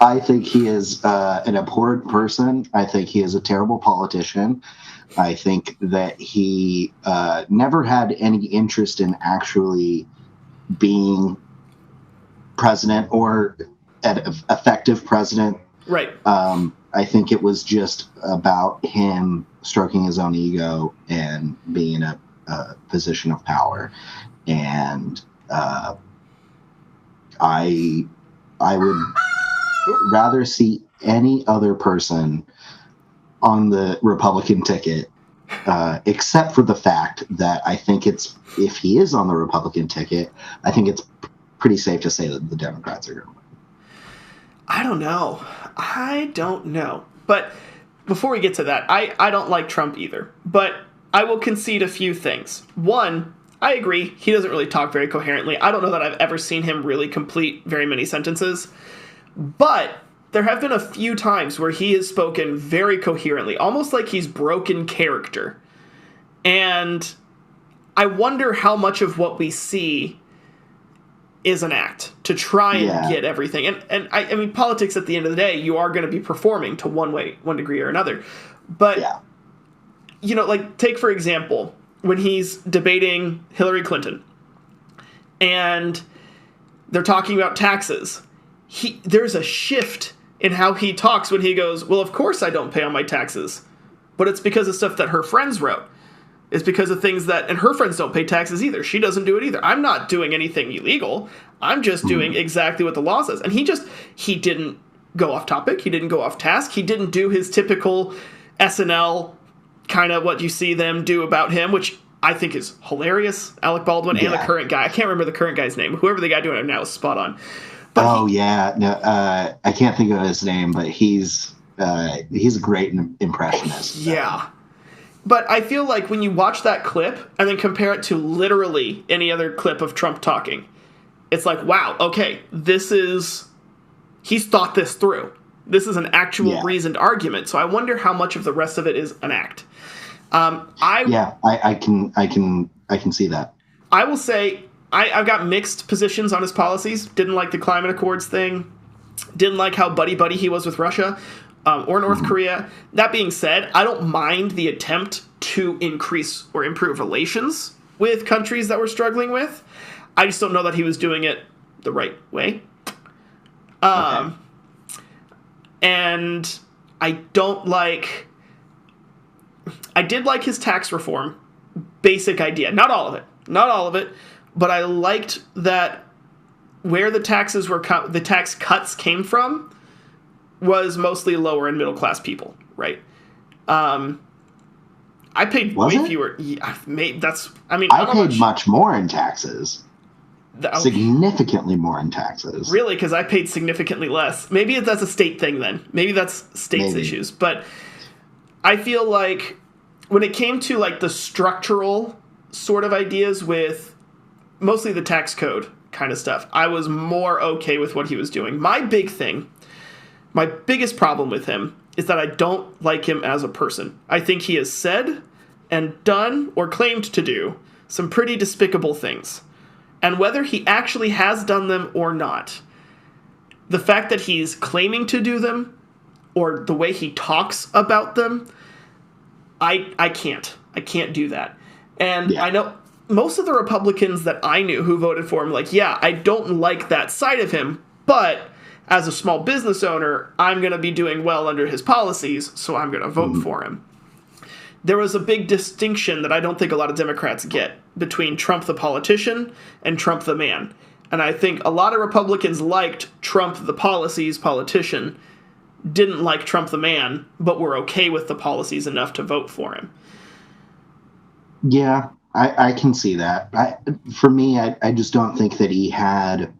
I think he is an abhorrent person. I think he is a terrible politician. I think that he never had any interest in actually being president or an effective president.
Right.
I think it was just about him stroking his own ego and being in a position of power. And I would rather see any other person on the Republican ticket, except for the fact that I think if he is on the Republican ticket, I think it's pretty safe to say that the Democrats are going to win.
I don't know. But before we get to that, I don't like Trump either. But I will concede a few things. One, I agree, he doesn't really talk very coherently. I don't know that I've ever seen him really complete very many sentences. But there have been a few times where he has spoken very coherently, almost like he's broken character. And I wonder how much of what we see is an act to try and get everything. And I mean, politics at the end of the day, you are going to be performing to one degree or another. But, you know, like, take, for example, when he's debating Hillary Clinton and they're talking about taxes, there's a shift in how he talks when he goes, well, of course I don't pay on my taxes, but it's because of stuff that her friends wrote. It's because of things that, and her friends don't pay taxes either. She doesn't do it either. I'm not doing anything illegal. I'm just doing exactly what the law says. And he didn't go off topic. He didn't go off task. He didn't do his typical SNL kind of what you see them do about him, which I think is hilarious. Alec Baldwin and the current guy. I can't remember the current guy's name. Whoever the guy doing it now is spot on. But
I can't think of his name, but he's a great impressionist.
Yeah. But I feel like when you watch that clip and then compare it to literally any other clip of Trump talking, it's like, wow, okay, he's thought this through. This is an actual reasoned argument. So I wonder how much of the rest of it is an act.
I can see that.
I will say I've got mixed positions on his policies. Didn't like the climate accords thing. Didn't like how buddy-buddy he was with Russia. Or North Korea. That being said, I don't mind the attempt to increase or improve relations with countries that we're struggling with. I just don't know that he was doing it the right way. And I did like his tax reform basic idea. Not all of it, but I liked that where the the tax cuts came from was mostly lower and middle class people, right? I paid way fewer. I
paid much more in taxes. Significantly more in taxes.
Really? Because I paid significantly less. Maybe that's a state thing then. Maybe that's states' issues. But I feel like when it came to like the structural sort of ideas with mostly the tax code kind of stuff, I was more okay with what he was doing. My biggest problem with him is that I don't like him as a person. I think he has said and done or claimed to do some pretty despicable things. And whether he actually has done them or not, the fact that he's claiming to do them or the way he talks about them, I can't do that. And I know most of the Republicans that I knew who voted for him, like, yeah, I don't like that side of him, but as a small business owner, I'm going to be doing well under his policies, so I'm going to vote for him. There was a big distinction that I don't think a lot of Democrats get between Trump the politician and Trump the man. And I think a lot of Republicans liked Trump the policies politician, didn't like Trump the man, but were okay with the policies enough to vote for him.
Yeah, I can see that. For me, I just don't think that he had...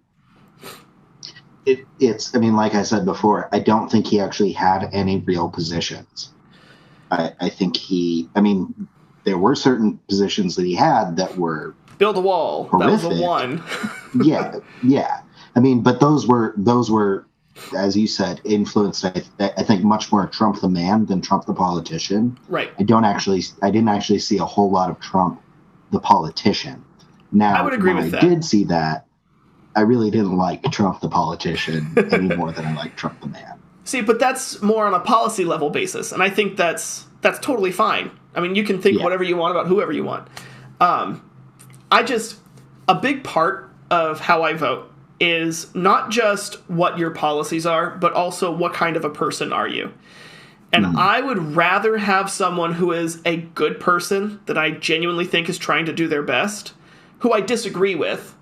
I mean, like I said before, I don't think he actually had any real positions. I think there were certain positions that he had that were
build a wall.
Horrific.
That was the one.
yeah. I mean, but those were, as you said, influenced. I think much more Trump the man than Trump the politician.
Right.
I didn't actually see a whole lot of Trump the politician. Now,
I would agree with that.
I did see that. I really didn't like Trump the politician any more than I like Trump the man.
See, but that's more on a policy level basis, and I think that's totally fine. I mean, you can think whatever you want about whoever you want. A big part of how I vote is not just what your policies are, but also what kind of a person are you. And I would rather have someone who is a good person that I genuinely think is trying to do their best, who I disagree with,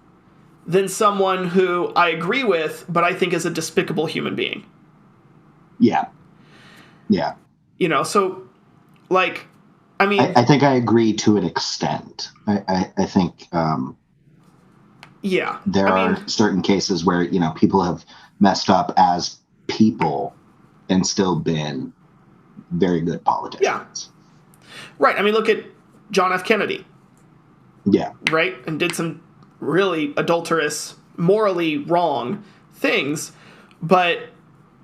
than someone who I agree with, but I think is a despicable human being.
Yeah.
You know, so, like, I mean...
I think I agree to an extent. I think there are certain cases where, people have messed up as people and still been very good politicians.
Yeah. Right. I mean, look at John F. Kennedy.
Yeah.
Right? And did some really adulterous, morally wrong things, but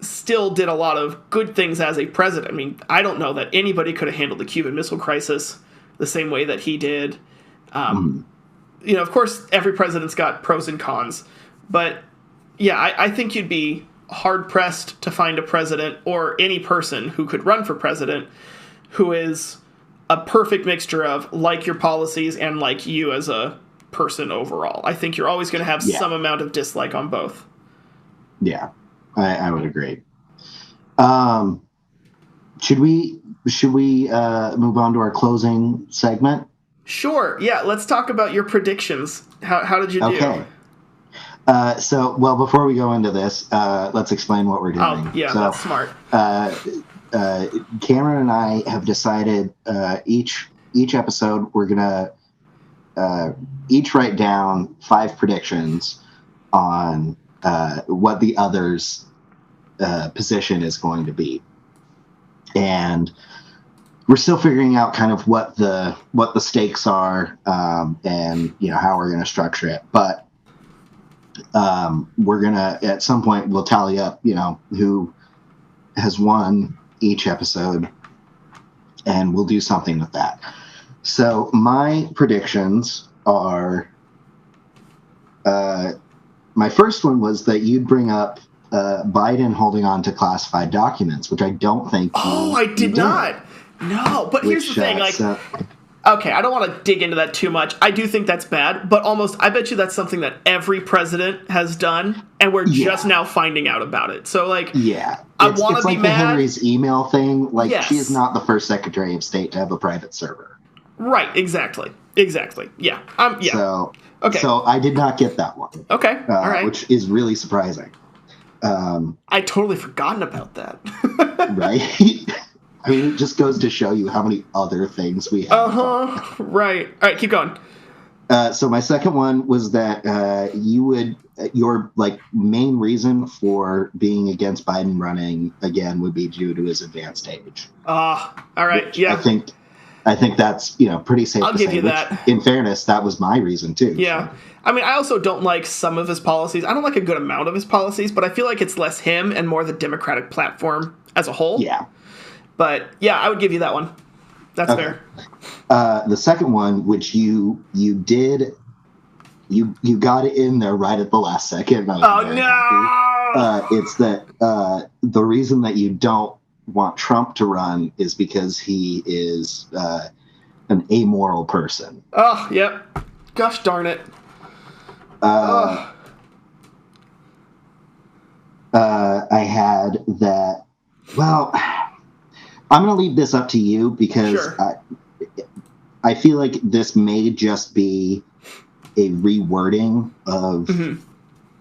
still did a lot of good things as a president. I mean, I don't know that anybody could have handled the Cuban Missile Crisis the same way that he did. You know, of course, every president's got pros and cons, but yeah, I think you'd be hard-pressed to find a president or any person who could run for president who is a perfect mixture of like your policies and like you as a person overall. I think you're always going to have some amount of dislike on both.
Yeah, I would agree. Should we move on to our closing segment?
Sure. Yeah, let's talk about your predictions. How did you do?
Okay. Well, before we go into this, let's explain what we're doing.
Oh, yeah, that's smart.
Cameron and I have decided each episode we're gonna each write down 5 predictions on what the other's position is going to be, and we're still figuring out kind of what the stakes are, and how we're going to structure it. But we're gonna at some point we'll tally up who has won each episode, and we'll do something with that. So my predictions are, my first one was that you'd bring up Biden holding on to classified documents, which I don't think
I did not. No, but here's the thing, okay, I don't want to dig into that too much. I do think that's bad, but I bet you that's something that every president has done, and we're just now finding out about it. So, I want to be
like
mad.
The Hillary's email thing. She is not the first Secretary of State to have a private server.
Right, exactly. Yeah. Yeah.
So, okay. So I did not get that one.
Okay, all right.
Which is really surprising.
I totally forgotten about that.
Right? I mean, it just goes to show you how many other things we have.
Right. All right, keep going.
So my second one was that your main reason for being against Biden running again would be due to his advanced age.
All right. Yeah.
I think that's pretty safe.
I'll give you that.
In fairness, that was my reason too.
Yeah. So. I mean, I also don't like some of his policies. I don't like a good amount of his policies, but I feel like it's less him and more the Democratic platform as a whole.
Yeah.
But yeah, I would give you that one. That's fair.
The second one, which you did, you got it in there right at the last second.
Oh no!
It's that the reason that you don't want Trump to run is because he is an amoral person.
Oh, yep. Gosh darn it.
I had that. Well, I'm going to leave this up to you because I feel like this may just be a rewording of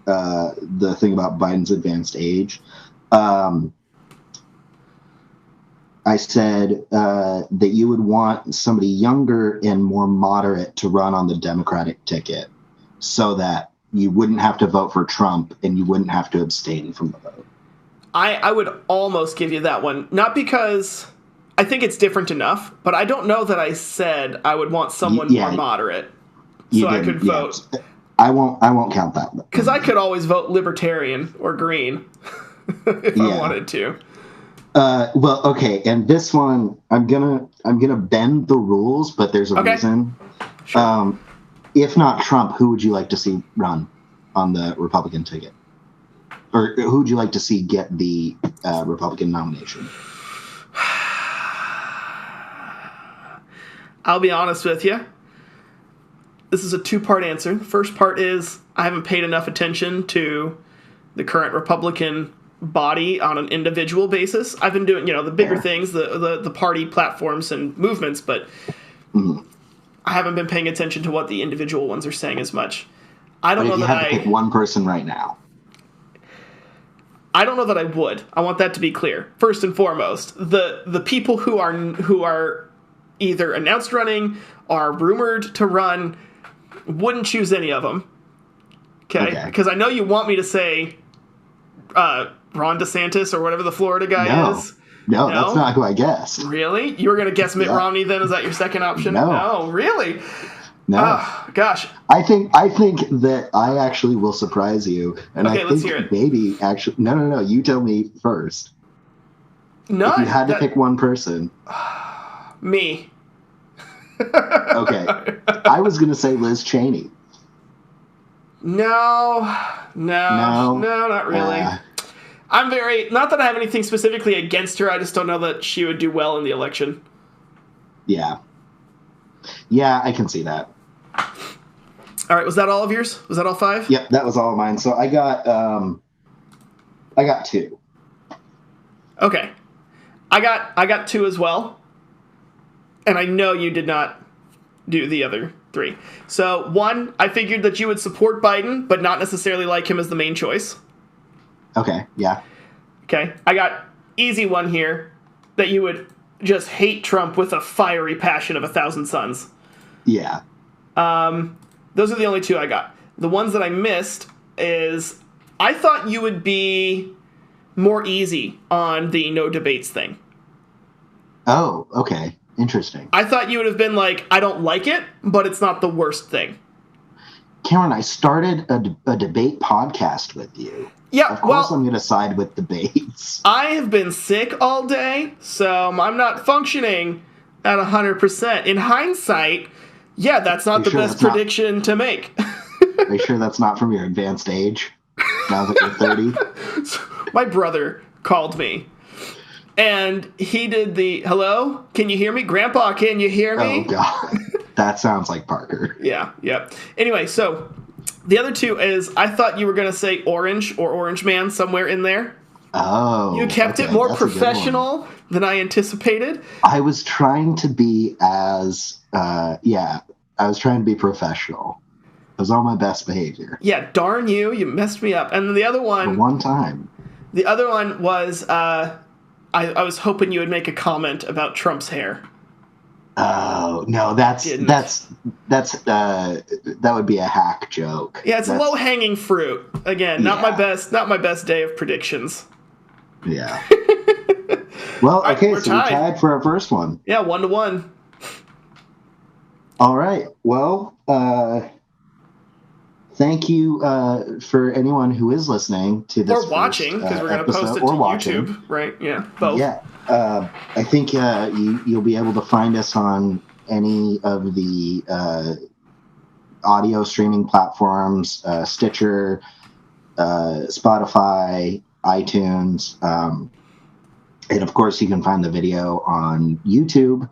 the thing about Biden's advanced age. I said that you would want somebody younger and more moderate to run on the Democratic ticket so that you wouldn't have to vote for Trump and you wouldn't have to abstain from the vote. I
would almost give you that one. Not because I think it's different enough, but I don't know that I said I would want someone more moderate so I could vote.
I won't count that.
Because I could always vote Libertarian or Green if I wanted to.
Well, okay, and this one I'm gonna bend the rules, but there's a reason. Sure. If not Trump, who would you like to see run on the Republican ticket? Or who would you like to see get the Republican nomination?
I'll be honest with you. This is a 2-part answer. The first part is I haven't paid enough attention to the current Republican body on an individual basis. I've been doing, the bigger things, the party platforms and movements, but I haven't been paying attention to what the individual ones are saying as much. I don't know that I
pick one person right now.
I don't know that I would. I want that to be clear. First and foremost, the people who are either announced running or rumored to run wouldn't choose any of them. Okay? Because I know you want me to say Ron DeSantis or whatever the Florida guy is.
No, that's not who I guessed.
Really? You were going to guess Mitt Romney then? Is that your second option? No, really?
No.
Oh, gosh.
I think that I actually will surprise you. And
okay,
I
let's
think
hear it.
maybe actually no, you tell me first.
No.
If you had to pick one person.
Me.
Okay. I was going to say Liz Cheney.
No, not really. I'm not that I have anything specifically against her, I just don't know that she would do well in the election.
Yeah. Yeah, I can see that.
All right, was that all of yours? Was that all 5?
Yep, that was all of mine. So I got 2.
Okay. I got 2 as well. And I know you did not do the other 3. So, 1, I figured that you would support Biden, but not necessarily like him as the main choice.
Okay, yeah.
Okay, I got easy one here, that you would just hate Trump with a fiery passion of 1,000 suns.
Yeah.
Those are the only 2 I got. The ones that I missed is, I thought you would be more easy on the no debates thing.
Oh, okay. Interesting.
I thought you would have been like, I don't like it, but it's not the worst thing.
Cameron, I started a debate podcast with you.
Yeah,
of course I'm going to side with debates.
I have been sick all day, so I'm not functioning at 100%. In hindsight, yeah, that's not the best prediction to make.
Are you sure that's not from your advanced age? Now that you're 30?
My brother called me, and he did the, hello? Can you hear me? Grandpa, can you hear me?
Oh, God. That sounds like Parker.
Yeah. Anyway, so the other 2 is, I thought you were going to say Orange or Orange Man somewhere in there.
Oh.
You kept it more professional than I anticipated.
I was trying to be I was trying to be professional. It was all my best behavior.
Yeah, darn you. You messed me up. And then the other one...
For one time.
The other one was, I was hoping you would make a comment about Trump's hair.
Oh, no, that would be a hack joke.
Yeah, it's low-hanging fruit. Again, not my best day of predictions.
Yeah. Well,
right,
okay, so
tied.
we tied for our first one.
Yeah, 1-1.
All right. Well, thank you for anyone who is listening to this.
Or watching, because we're going to post it to YouTube, right? Yeah, both.
Yeah. I think you'll be able to find us on any of the audio streaming platforms, Stitcher, Spotify, iTunes, and of course you can find the video on YouTube.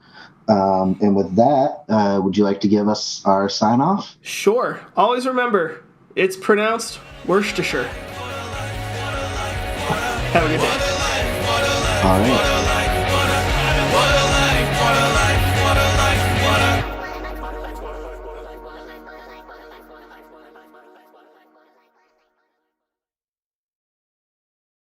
And with that, would you like to give us our sign off?
Sure. Always remember, it's pronounced Worcestershire. Have a good day.
All right.